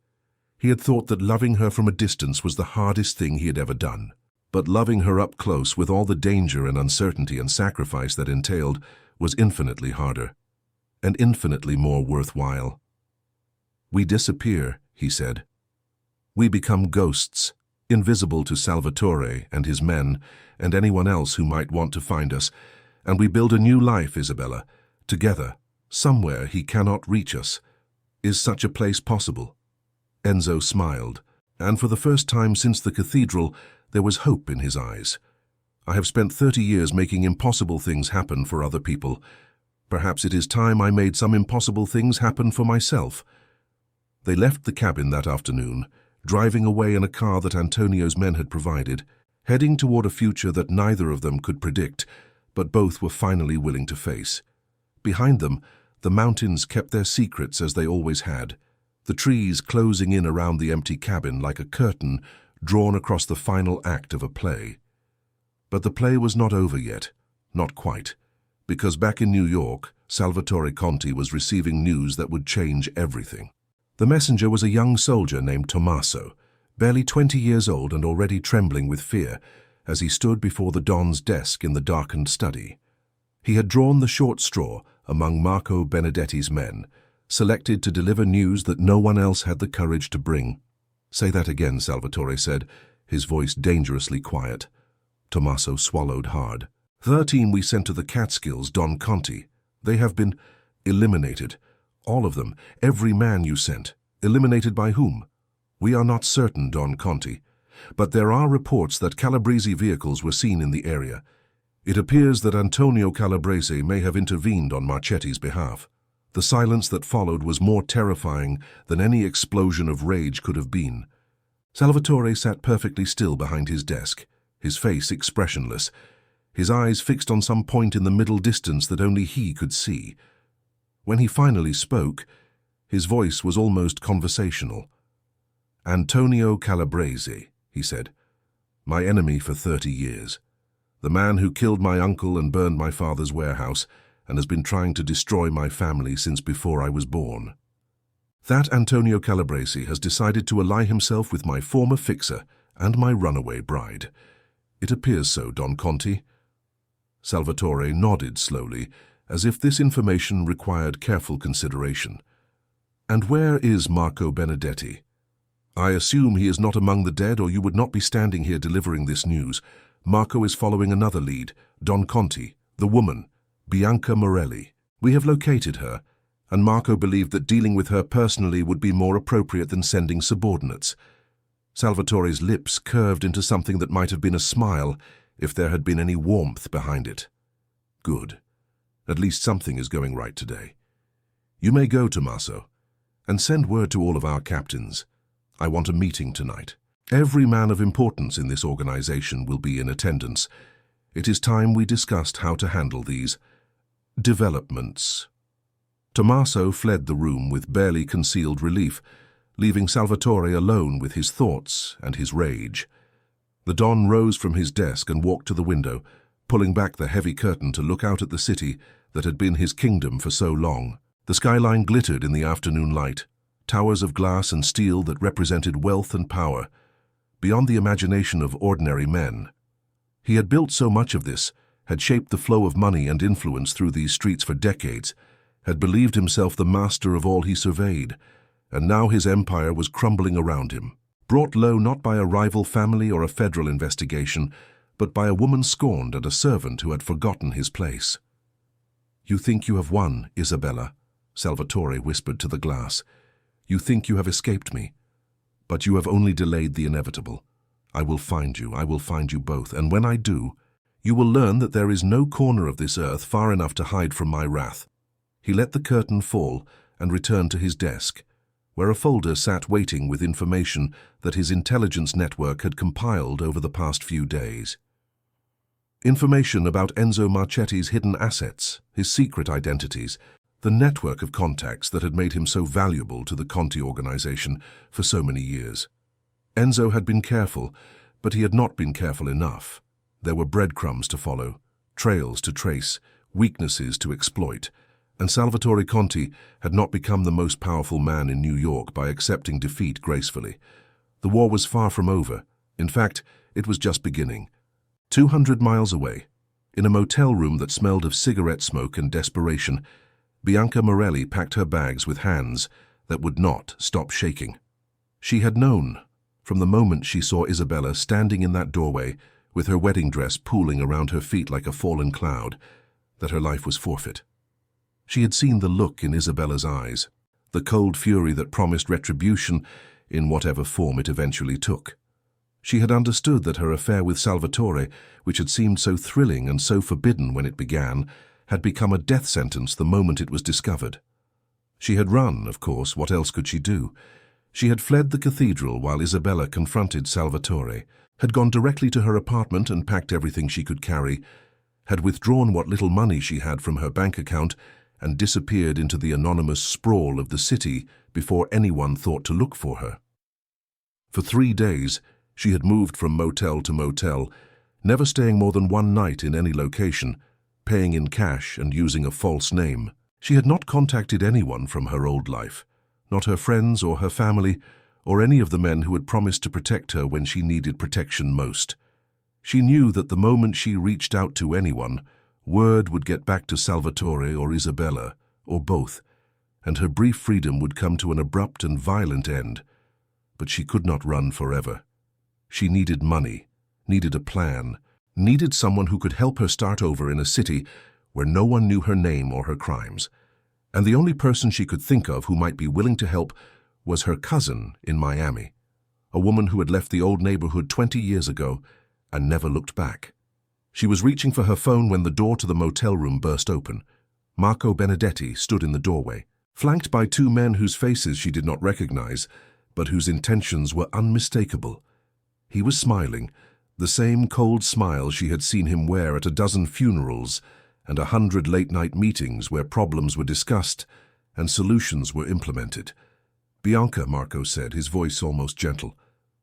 He had thought that loving her from a distance was the hardest thing he had ever done. But loving her up close with all the danger and uncertainty and sacrifice that entailed was infinitely harder, and infinitely more worthwhile. "We disappear," he said. "We become ghosts, invisible to Salvatore and his men and anyone else who might want to find us, And we build a new life, Isabella, together, somewhere he cannot reach us. Is such a place possible? Enzo smiled, and for the first time since the cathedral, there was hope in his eyes. I have spent 30 years making impossible things happen for other people. Perhaps it is time I made some impossible things happen for myself. They left the cabin that afternoon, driving away in a car that Antonio's men had provided, heading toward a future that neither of them could predict, but both were finally willing to face. Behind them, the mountains kept their secrets as they always had, the trees closing in around the empty cabin like a curtain drawn across the final act of a play. But the play was not over yet, not quite, because back in New York, Salvatore Conti was receiving news that would change everything. The messenger was a young soldier named Tommaso, barely 20 years old and already trembling with fear as he stood before the Don's desk in the darkened study. He had drawn the short straw among Marco Benedetti's men, selected to deliver news that no one else had the courage to bring. "Say that again," Salvatore said, his voice dangerously quiet. Tommaso swallowed hard. "The team we sent to the Catskills, Don Conti. They have been eliminated. All of them, every man you sent. Eliminated by whom? We are not certain, Don Conti. But there are reports that Calabrese vehicles were seen in the area. It appears that Antonio Calabrese may have intervened on Marchetti's behalf. The silence that followed was more terrifying than any explosion of rage could have been. Salvatore sat perfectly still behind his desk, his face expressionless, his eyes fixed on some point in the middle distance that only he could see. When he finally spoke, his voice was almost conversational. "Antonio Calabrese," he said, "my enemy for 30 years. The man who killed my uncle and burned my father's warehouse and has been trying to destroy my family since before I was born. That Antonio Calabrese has decided to ally himself with my former fixer and my runaway bride. It appears so, Don Conti." Salvatore nodded slowly, as if this information required careful consideration. "And where is Marco Benedetti? I assume he is not among the dead, or you would not be standing here delivering this news. Marco is following another lead, Don Conti, the woman, Bianca Morelli. We have located her, and Marco believed that dealing with her personally would be more appropriate than sending subordinates." Salvatore's lips curved into something that might have been a smile if there had been any warmth behind it. "Good. At least something is going right today. You may go, Tommaso, and send word to all of our captains. I want a meeting tonight. Every man of importance in this organization will be in attendance. It is time we discussed how to handle these developments." Tommaso fled the room with barely concealed relief, leaving Salvatore alone with his thoughts and his rage. The Don rose from his desk and walked to the window, pulling back the heavy curtain to look out at the city that had been his kingdom for so long. The skyline glittered in the afternoon light, towers of glass and steel that represented wealth and power, beyond the imagination of ordinary men. He had built so much of this, had shaped the flow of money and influence through these streets for decades, had believed himself the master of all he surveyed, and now his empire was crumbling around him, brought low not by a rival family or a federal investigation, but by a woman scorned and a servant who had forgotten his place. "You think you have won, Isabella," Salvatore whispered to the glass. "You think you have escaped me, but you have only delayed the inevitable. I will find you both, and when I do, you will learn that there is no corner of this earth far enough to hide from my wrath." He let the curtain fall and returned to his desk, where a folder sat waiting with information that his intelligence network had compiled over the past few days. Information about Enzo Marchetti's hidden assets, his secret identities, the network of contacts that had made him so valuable to the Conti organization for so many years. Enzo had been careful, but he had not been careful enough. There were breadcrumbs to follow, trails to trace, weaknesses to exploit, and Salvatore Conti had not become the most powerful man in New York by accepting defeat gracefully. The war was far from over. In fact, it was just beginning. 200 miles away, in a motel room that smelled of cigarette smoke and desperation, Bianca Morelli packed her bags with hands that would not stop shaking. She had known, from the moment she saw Isabella standing in that doorway with her wedding dress pooling around her feet like a fallen cloud, that her life was forfeit. She had seen the look in Isabella's eyes, the cold fury that promised retribution in whatever form it eventually took. She had understood that her affair with Salvatore, which had seemed so thrilling and so forbidden when it began, had become a death sentence the moment it was discovered. She had run, of course. What else could she do? She had fled the cathedral while Isabella confronted Salvatore, had gone directly to her apartment and packed everything she could carry, had withdrawn what little money she had from her bank account and disappeared into the anonymous sprawl of the city before anyone thought to look for her. For 3 days, she had moved from motel to motel, never staying more than one night in any location, paying in cash and using a false name. She had not contacted anyone from her old life, not her friends or her family, or any of the men who had promised to protect her when she needed protection most. She knew that the moment she reached out to anyone, word would get back to Salvatore or Isabella, or both, and her brief freedom would come to an abrupt and violent end. But she could not run forever. She needed money, needed a plan, needed someone who could help her start over in a city where no one knew her name or her crimes. And the only person she could think of who might be willing to help was her cousin in Miami, a woman who had left the old neighborhood 20 years ago and never looked back. She was reaching for her phone when the door to the motel room burst open. Marco Benedetti stood in the doorway, flanked by 2 men whose faces she did not recognize, but whose intentions were unmistakable. He was smiling, the same cold smile she had seen him wear at a dozen funerals and 100 late-night meetings where problems were discussed and solutions were implemented. "Bianca," Marco said, his voice almost gentle,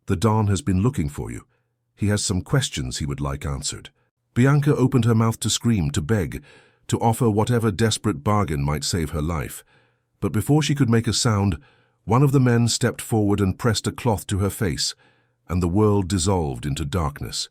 "the Don has been looking for you. He has some questions he would like answered." Bianca opened her mouth to scream, to beg, to offer whatever desperate bargain might save her life. But before she could make a sound, one of the men stepped forward and pressed a cloth to her face, and the world dissolved into darkness.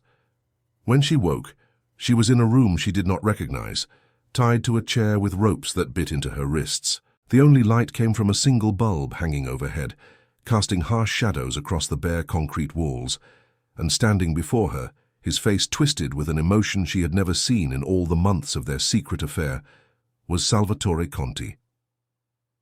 When she woke, she was in a room she did not recognize, tied to a chair with ropes that bit into her wrists. The only light came from a single bulb hanging overhead, casting harsh shadows across the bare concrete walls, and standing before her, his face twisted with an emotion she had never seen in all the months of their secret affair, was Salvatore Conti.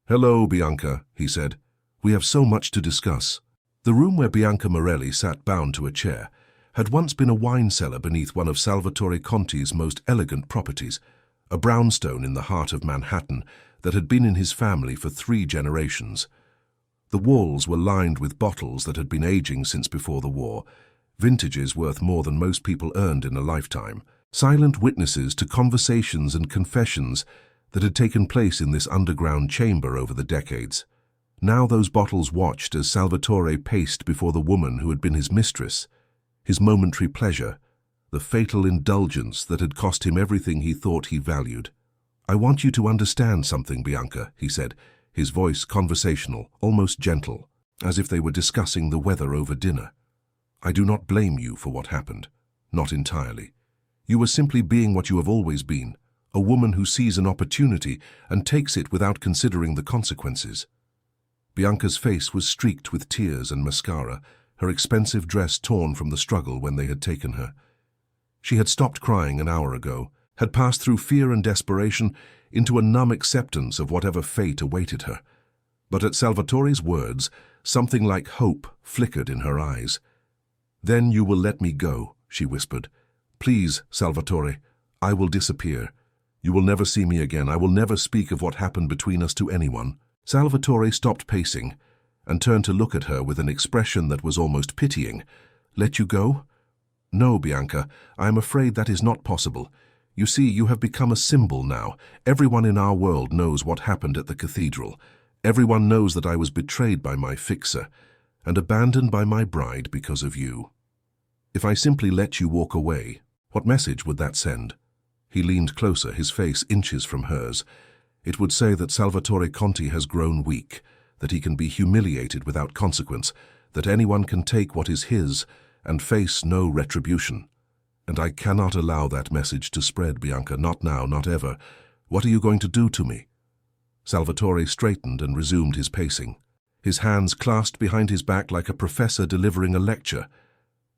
"Hello, Bianca," he said. "We have so much to discuss." The room where Bianca Morelli sat bound to a chair had once been a wine cellar beneath one of Salvatore Conti's most elegant properties, a brownstone in the heart of Manhattan that had been in his family for 3 generations. The walls were lined with bottles that had been aging since before the war, vintages worth more than most people earned in a lifetime, silent witnesses to conversations and confessions that had taken place in this underground chamber over the decades. Now those bottles watched as Salvatore paced before the woman who had been his mistress, his momentary pleasure, the fatal indulgence that had cost him everything he thought he valued. "I want you to understand something, Bianca," he said, his voice conversational, almost gentle, as if they were discussing the weather over dinner. "I do not blame you for what happened, not entirely. You were simply being what you have always been, a woman who sees an opportunity and takes it without considering the consequences." Bianca's face was streaked with tears and mascara, her expensive dress torn from the struggle when they had taken her. She had stopped crying an hour ago, had passed through fear and desperation into a numb acceptance of whatever fate awaited her. But at Salvatore's words, something like hope flickered in her eyes. "Then you will let me go," she whispered. "Please, Salvatore, I will disappear. You will never see me again. I will never speak of what happened between us to anyone." Salvatore stopped pacing and turned to look at her with an expression that was almost pitying. "Let you go? No, Bianca, I am afraid that is not possible. You see, you have become a symbol now. Everyone in our world knows what happened at the cathedral. Everyone knows that I was betrayed by my fixer and abandoned by my bride because of you. If I simply let you walk away, what message would that send?" He leaned closer, his face inches from hers. "It would say that Salvatore Conti has grown weak, that he can be humiliated without consequence, that anyone can take what is his and face no retribution. And I cannot allow that message to spread, Bianca, not now, not ever. What are you going to do to me?" Salvatore straightened and resumed his pacing, his hands clasped behind his back like a professor delivering a lecture.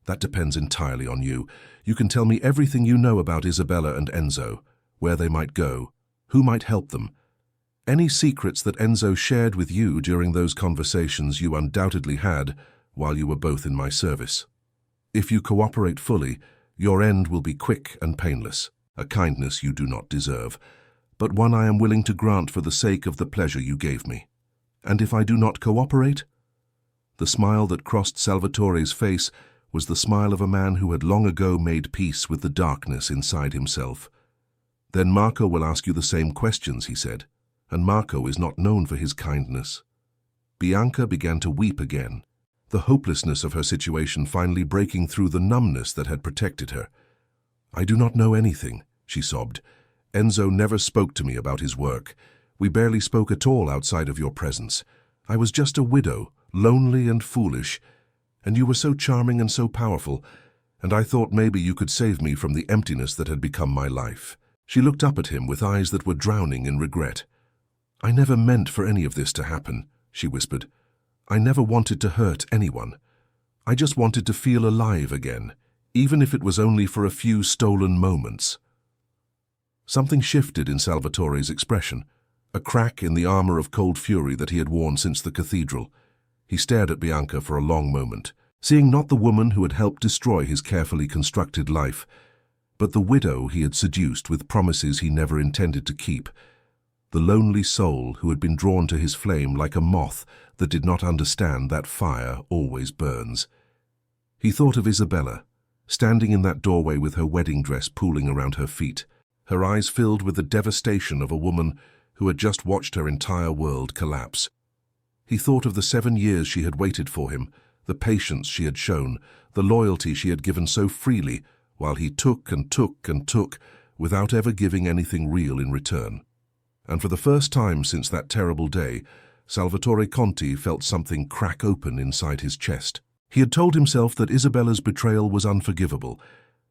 "That depends entirely on you. You can tell me everything you know about Isabella and Enzo. where they might go, who might help them. Any secrets that Enzo shared with you during those conversations you undoubtedly had while you were both in my service. If you cooperate fully, your end will be quick and painless, a kindness you do not deserve, but one I am willing to grant for the sake of the pleasure you gave me. And if I do not cooperate? The smile that crossed Salvatore's face was the smile of a man who had long ago made peace with the darkness inside himself. Then Marco will ask you the same questions, he said, and Marco is not known for his kindness. Bianca began to weep again, the hopelessness of her situation finally breaking through the numbness that had protected her. I do not know anything, she sobbed. Enzo never spoke to me about his work. We barely spoke at all outside of your presence. I was just a widow, lonely and foolish, and you were so charming and so powerful, and I thought maybe you could save me from the emptiness that had become my life. She looked up at him with eyes that were drowning in regret. I never meant for any of this to happen, she whispered. I never wanted to hurt anyone. I just wanted to feel alive again, even if it was only for a few stolen moments. Something shifted in Salvatore's expression, a crack in the armor of cold fury that he had worn since the cathedral. He stared at Bianca for a long moment, seeing not the woman who had helped destroy his carefully constructed life, but the widow he had seduced with promises he never intended to keep, the lonely soul who had been drawn to his flame like a moth that did not understand that fire always burns. He thought of Isabella, standing in that doorway with her wedding dress pooling around her feet, her eyes filled with the devastation of a woman who had just watched her entire world collapse. He thought of the 7 years she had waited for him, the patience she had shown, the loyalty she had given so freely, while he took and took and took, without ever giving anything real in return. And for the first time since that terrible day, Salvatore Conti felt something crack open inside his chest. He had told himself that Isabella's betrayal was unforgivable,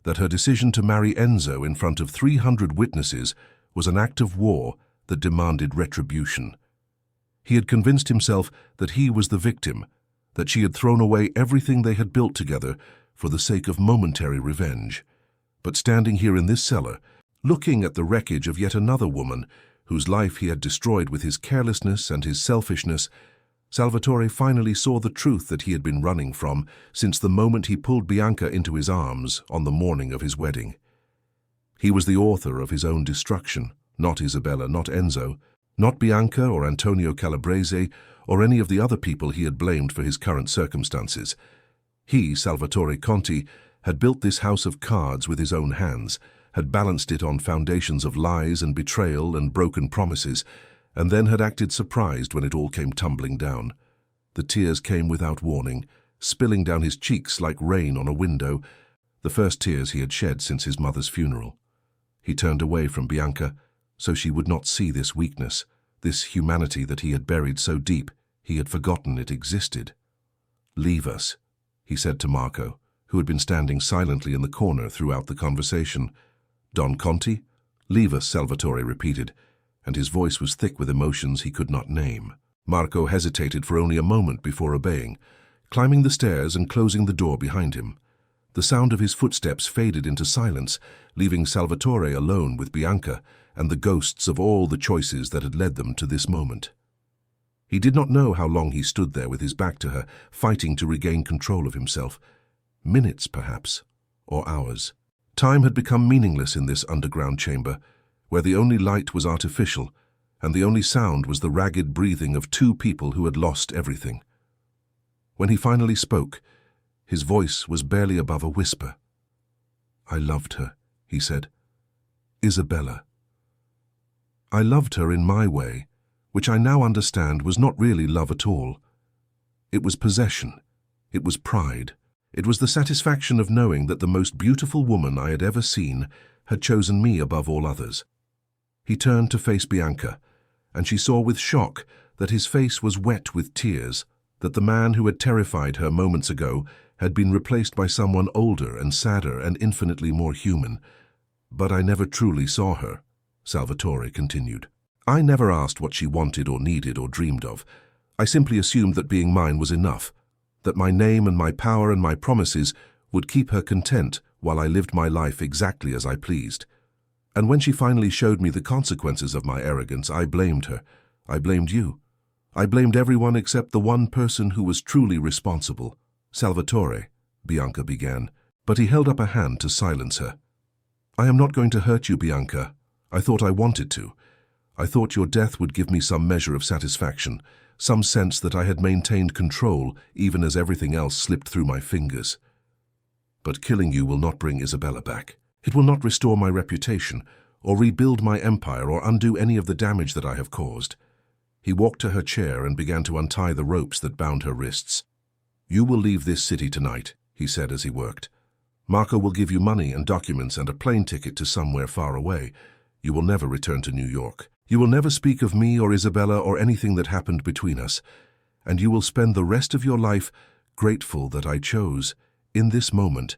that her decision to marry Enzo in front of 300 witnesses was an act of war that demanded retribution. He had convinced himself that he was the victim, that she had thrown away everything they had built together for the sake of momentary revenge. But standing here in this cellar, looking at the wreckage of yet another woman, whose life he had destroyed with his carelessness and his selfishness, Salvatore finally saw the truth that he had been running from since the moment he pulled Bianca into his arms on the morning of his wedding. He was the author of his own destruction, not Isabella, not Enzo, not Bianca or Antonio Calabrese or any of the other people he had blamed for his current circumstances. He, Salvatore Conti, had built this house of cards with his own hands, had balanced it on foundations of lies and betrayal and broken promises, and then had acted surprised when it all came tumbling down. The tears came without warning, spilling down his cheeks like rain on a window, the first tears he had shed since his mother's funeral. He turned away from Bianca, so she would not see this weakness, this humanity that he had buried so deep he had forgotten it existed. "Leave us," he said to Marco, who had been standing silently in the corner throughout the conversation. "Don Conti? Leave us," Salvatore repeated, and his voice was thick with emotions he could not name. Marco hesitated for only a moment before obeying, climbing the stairs and closing the door behind him. The sound of his footsteps faded into silence, leaving Salvatore alone with Bianca and the ghosts of all the choices that had led them to this moment. He did not know how long he stood there with his back to her, fighting to regain control of himself. Minutes, perhaps, or hours. Time had become meaningless in this underground chamber, where the only light was artificial, and the only sound was the ragged breathing of two people who had lost everything. When he finally spoke, his voice was barely above a whisper. "I loved her," he said. "Isabella. I loved her in my way, which I now understand was not really love at all. It was possession. It was pride. It was the satisfaction of knowing that the most beautiful woman I had ever seen had chosen me above all others." He turned to face Bianca, and she saw with shock that his face was wet with tears, that the man who had terrified her moments ago had been replaced by someone older and sadder and infinitely more human. "But I never truly saw her," Salvatore continued. "I never asked what she wanted or needed or dreamed of. I simply assumed that being mine was enough, that my name and my power and my promises would keep her content while I lived my life exactly as I pleased. And when she finally showed me the consequences of my arrogance, I blamed her. I blamed you. I blamed everyone except the one person who was truly responsible. Salvatore, Bianca began, but he held up a hand to silence her. I am not going to hurt you, Bianca. I thought I wanted to. I thought your death would give me some measure of satisfaction, some sense that I had maintained control even as everything else slipped through my fingers. But killing you will not bring Isabella back. It will not restore my reputation, or rebuild my empire, or undo any of the damage that I have caused. He walked to her chair and began to untie the ropes that bound her wrists. You will leave this city tonight, he said as he worked. Marco will give you money and documents and a plane ticket to somewhere far away. You will never return to New York. You will never speak of me or Isabella or anything that happened between us, and you will spend the rest of your life grateful that I chose, in this moment,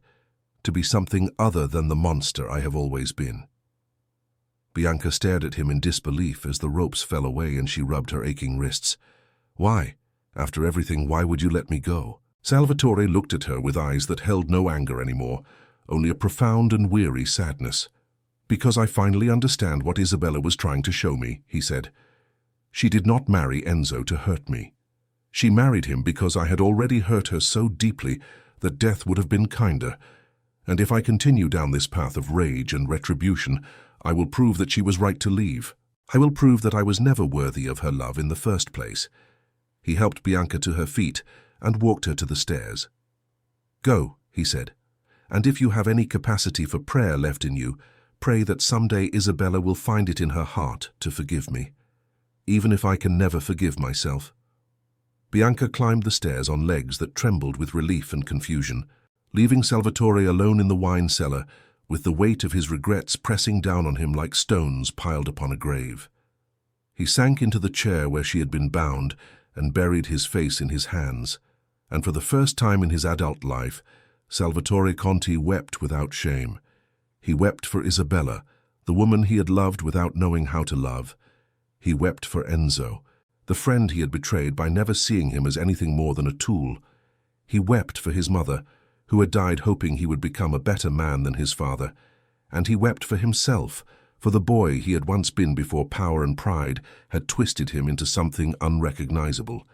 to be something other than the monster I have always been. Bianca stared at him in disbelief as the ropes fell away and she rubbed her aching wrists. Why? After everything, why would you let me go? Salvatore looked at her with eyes that held no anger anymore, only a profound and weary sadness. Because I finally understand what Isabella was trying to show me, he said. She did not marry Enzo to hurt me. She married him because I had already hurt her so deeply that death would have been kinder. And if I continue down this path of rage and retribution, I will prove that she was right to leave. I will prove that I was never worthy of her love in the first place. He helped Bianca to her feet and walked her to the stairs. Go, he said, and if you have any capacity for prayer left in you, pray that someday Isabella will find it in her heart to forgive me, even if I can never forgive myself. Bianca climbed the stairs on legs that trembled with relief and confusion, leaving Salvatore alone in the wine cellar with the weight of his regrets pressing down on him like stones piled upon a grave. He sank into the chair where she had been bound and buried his face in his hands, and for the first time in his adult life, Salvatore Conti wept without shame. He wept for Isabella, the woman he had loved without knowing how to love. He wept for Enzo, the friend he had betrayed by never seeing him as anything more than a tool. He wept for his mother, who had died hoping he would become a better man than his father. And he wept for himself, for the boy he had once been before power and pride had twisted him into something unrecognizable.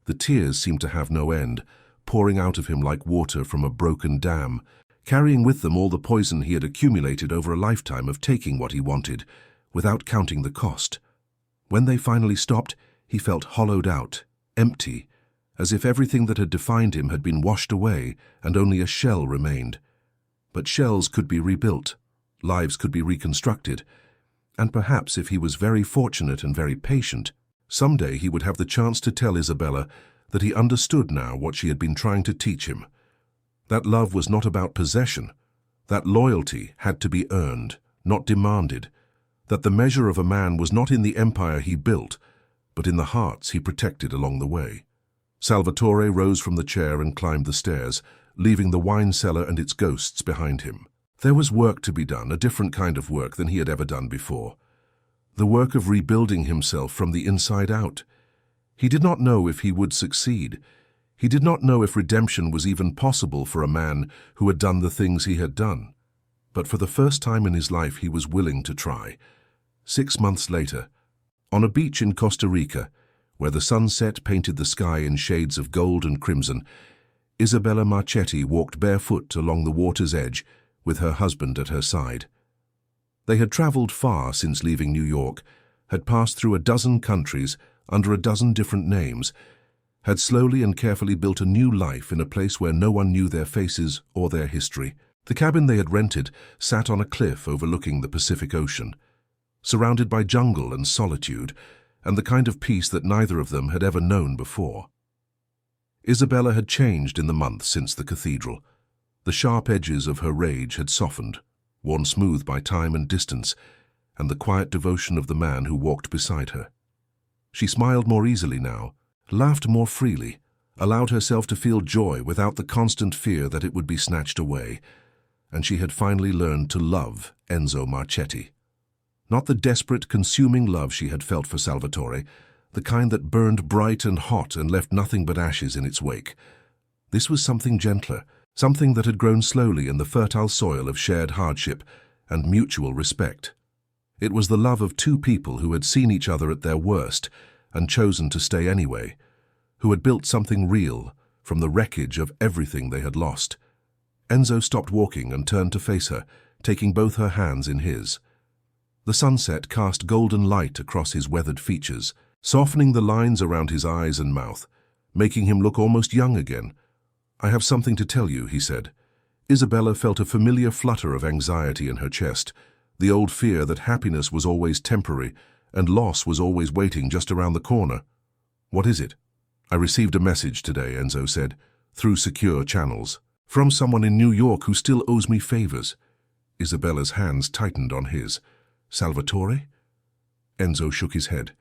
The tears seemed to have no end, pouring out of him like water from a broken dam, carrying with them all the poison he had accumulated over a lifetime of taking what he wanted, without counting the cost. When they finally stopped, he felt hollowed out, empty, as if everything that had defined him had been washed away and only a shell remained. But shells could be rebuilt, lives could be reconstructed, and perhaps if he was very fortunate and very patient, someday he would have the chance to tell Isabella that he understood now what she had been trying to teach him. That love was not about possession, that loyalty had to be earned, not demanded, that the measure of a man was not in the empire he built, but in the hearts he protected along the way. Salvatore rose from the chair and climbed the stairs, leaving the wine cellar and its ghosts behind him. There was work to be done, a different kind of work than he had ever done before. The work of rebuilding himself from the inside out. He did not know if he would succeed. He did not know if redemption was even possible for a man who had done the things he had done. But for the first time in his life he was willing to try. 6 months later, on a beach in Costa Rica, where the sunset painted the sky in shades of gold and crimson, Isabella Marchetti walked barefoot along the water's edge with her husband at her side. They had traveled far since leaving New York, had passed through a dozen countries under a dozen different names, had slowly and carefully built a new life in a place where no one knew their faces or their history. The cabin they had rented sat on a cliff overlooking the Pacific Ocean, surrounded by jungle and solitude, and the kind of peace that neither of them had ever known before. Isabella had changed in the months since the cathedral. The sharp edges of her rage had softened, worn smooth by time and distance, and the quiet devotion of the man who walked beside her. She smiled more easily now, laughed more freely, allowed herself to feel joy without the constant fear that it would be snatched away, and she had finally learned to love Enzo Marchetti. Not the desperate, consuming love she had felt for Salvatore, the kind that burned bright and hot and left nothing but ashes in its wake. This was something gentler, something that had grown slowly in the fertile soil of shared hardship and mutual respect. It was the love of two people who had seen each other at their worst and chosen to stay anyway, who had built something real from the wreckage of everything they had lost. Enzo stopped walking and turned to face her, taking both her hands in his. The sunset cast golden light across his weathered features, softening the lines around his eyes and mouth, making him look almost young again. "I have something to tell you," he said. Isabella felt a familiar flutter of anxiety in her chest, the old fear that happiness was always temporary and loss was always waiting just around the corner. "What is it?" "I received a message today," Enzo said, "through secure channels, from someone in New York who still owes me favors." Isabella's hands tightened on his. "Salvatore?" Enzo shook his head.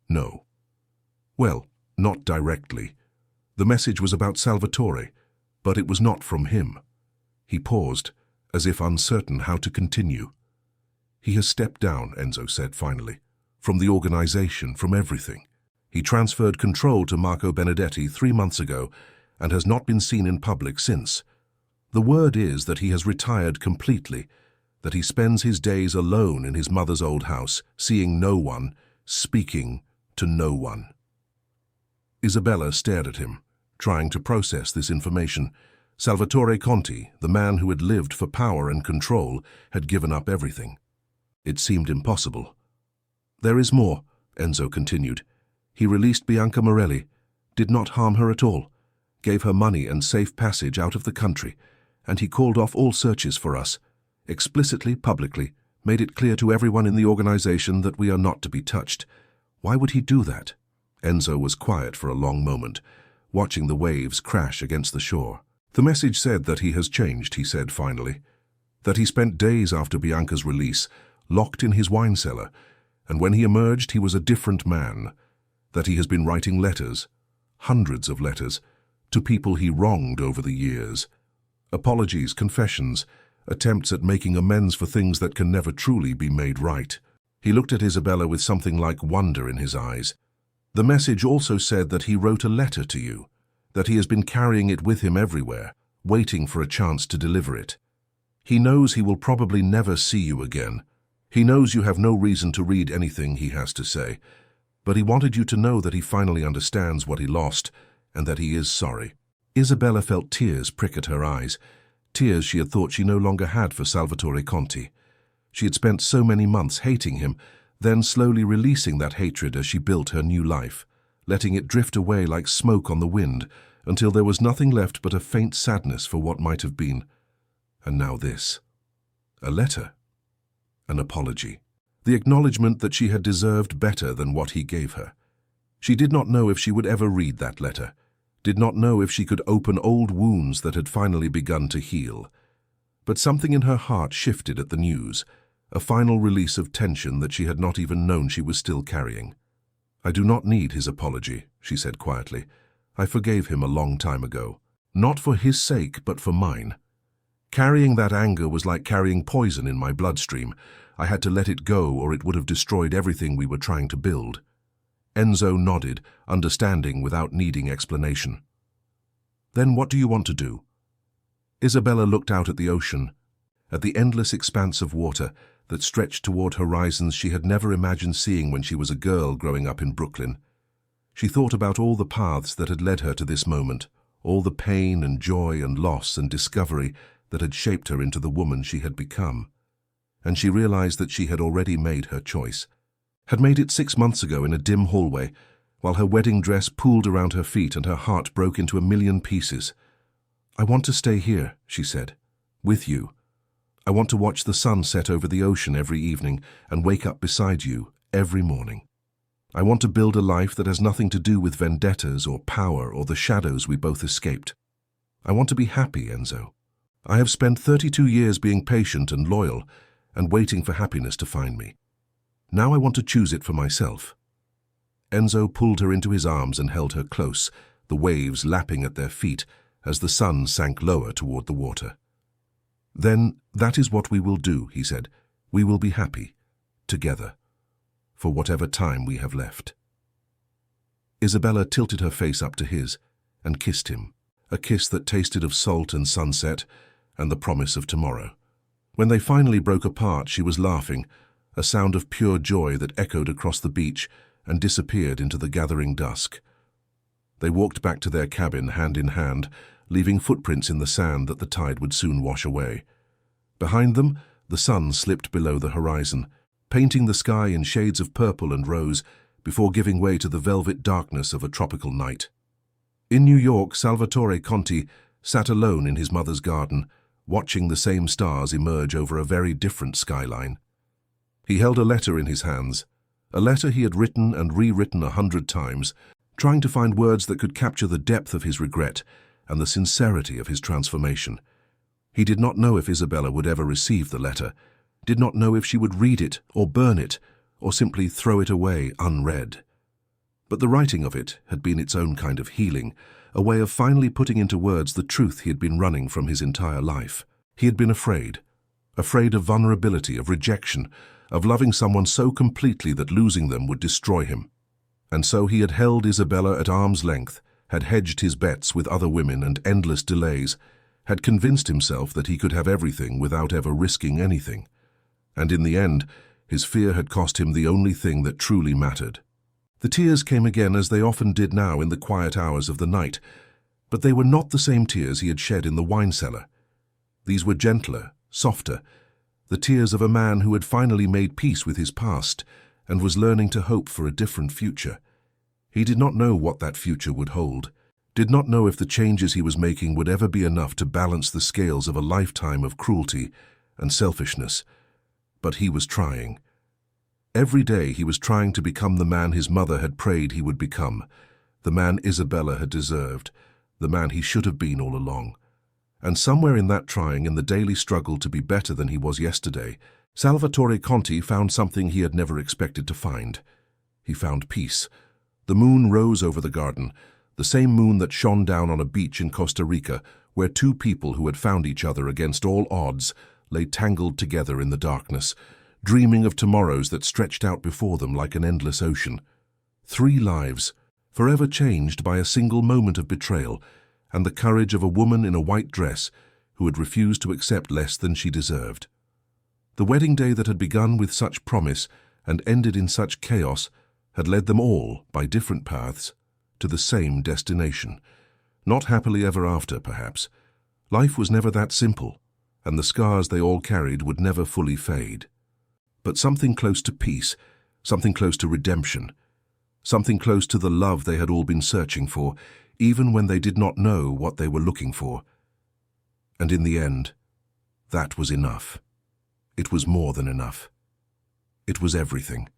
"No." "Well, not directly. The message was about Salvatore, but it was not from him." He paused, as if uncertain how to continue. "He has stepped down," Enzo said finally, "from the organization, from everything. He transferred control to Marco Benedetti 3 months ago and has not been seen in public since. The word is that he has retired completely, that he spends his days alone in his mother's old house, seeing no one, speaking to no one." Isabella stared at him, trying to process this information. Salvatore Conti, the man who had lived for power and control, had given up everything. It seemed impossible. "There is more," Enzo continued. "He released Bianca Morelli, did not harm her at all, gave her money and safe passage out of the country, and he called off all searches for us, explicitly, publicly, made it clear to everyone in the organization that we are not to be touched. Why would he do that?" Enzo was quiet for a long moment, watching the waves crash against the shore. "The message said that he has changed," he said finally, "that he spent days after Bianca's release, locked in his wine cellar, and when he emerged he was a different man, that he has been writing letters, hundreds of letters, to people he wronged over the years. Apologies, confessions, attempts at making amends for things that can never truly be made right." He looked at Isabella with something like wonder in his eyes. "The message also said that he wrote a letter to you, that he has been carrying it with him everywhere, waiting for a chance to deliver it. He knows he will probably never see you again. He knows you have no reason to read anything he has to say, but he wanted you to know that he finally understands what he lost and that he is sorry." Isabella felt tears prick at her eyes, tears she had thought she no longer had for Salvatore Conti. She had spent so many months hating him, then slowly releasing that hatred as she built her new life, letting it drift away like smoke on the wind, until there was nothing left but a faint sadness for what might have been. And now this. A letter. An apology. The acknowledgement that she had deserved better than what he gave her. She did not know if she would ever read that letter, did not know if she could open old wounds that had finally begun to heal. But something in her heart shifted at the news, a final release of tension that she had not even known she was still carrying. "I do not need his apology," she said quietly. "I forgave him a long time ago. Not for his sake, but for mine. Carrying that anger was like carrying poison in my bloodstream. I had to let it go or it would have destroyed everything we were trying to build." Enzo nodded, understanding without needing explanation. "Then what do you want to do?" Isabella looked out at the ocean, at the endless expanse of water that stretched toward horizons she had never imagined seeing when she was a girl growing up in Brooklyn. She thought about all the paths that had led her to this moment, all the pain and joy and loss and discovery that had shaped her into the woman she had become. And she realized that she had already made her choice, had made it 6 months ago in a dim hallway, while her wedding dress pooled around her feet and her heart broke into a million pieces. "I want to stay here," she said, "with you. I want to watch the sun set over the ocean every evening and wake up beside you every morning. I want to build a life that has nothing to do with vendettas or power or the shadows we both escaped. I want to be happy, Enzo. I have spent 32 years being patient and loyal and waiting for happiness to find me. Now I want to choose it for myself." Enzo pulled her into his arms and held her close, the waves lapping at their feet as the sun sank lower toward the water. "Then that is what we will do," he said. "We will be happy, together, for whatever time we have left." Isabella tilted her face up to his and kissed him, a kiss that tasted of salt and sunset and the promise of tomorrow. When they finally broke apart, she was laughing, a sound of pure joy that echoed across the beach and disappeared into the gathering dusk. They walked back to their cabin hand in hand, leaving footprints in the sand that the tide would soon wash away. Behind them, the sun slipped below the horizon, painting the sky in shades of purple and rose before giving way to the velvet darkness of a tropical night. In New York, Salvatore Conti sat alone in his mother's garden, watching the same stars emerge over a very different skyline. He held a letter in his hands, a letter he had written and rewritten 100 times, trying to find words that could capture the depth of his regret and the sincerity of his transformation. He did not know if Isabella would ever receive the letter, did not know if she would read it or burn it, or simply throw it away unread. But the writing of it had been its own kind of healing, a way of finally putting into words the truth he had been running from his entire life. He had been afraid of vulnerability, of rejection, of loving someone so completely that losing them would destroy him. And so he had held Isabella at arm's length, had hedged his bets with other women and endless delays, had convinced himself that he could have everything without ever risking anything. And in the end, his fear had cost him the only thing that truly mattered. The tears came again, as they often did now in the quiet hours of the night, but they were not the same tears he had shed in the wine cellar. These were gentler, softer, the tears of a man who had finally made peace with his past and was learning to hope for a different future. He did not know what that future would hold, did not know if the changes he was making would ever be enough to balance the scales of a lifetime of cruelty and selfishness. But he was trying. Every day he was trying to become the man his mother had prayed he would become, the man Isabella had deserved, the man he should have been all along. And somewhere in that trying, in the daily struggle to be better than he was yesterday, Salvatore Conti found something he had never expected to find. He found peace. The moon rose over the garden, the same moon that shone down on a beach in Costa Rica, where two people who had found each other against all odds lay tangled together in the darkness, dreaming of tomorrows that stretched out before them like an endless ocean. 3 lives, forever changed by a single moment of betrayal and the courage of a woman in a white dress who had refused to accept less than she deserved. The wedding day that had begun with such promise and ended in such chaos had led them all, by different paths, to the same destination. Not happily ever after, perhaps. Life was never that simple, and the scars they all carried would never fully fade. But something close to peace, something close to redemption, something close to the love they had all been searching for, even when they did not know what they were looking for. And in the end, that was enough. It was more than enough. It was everything.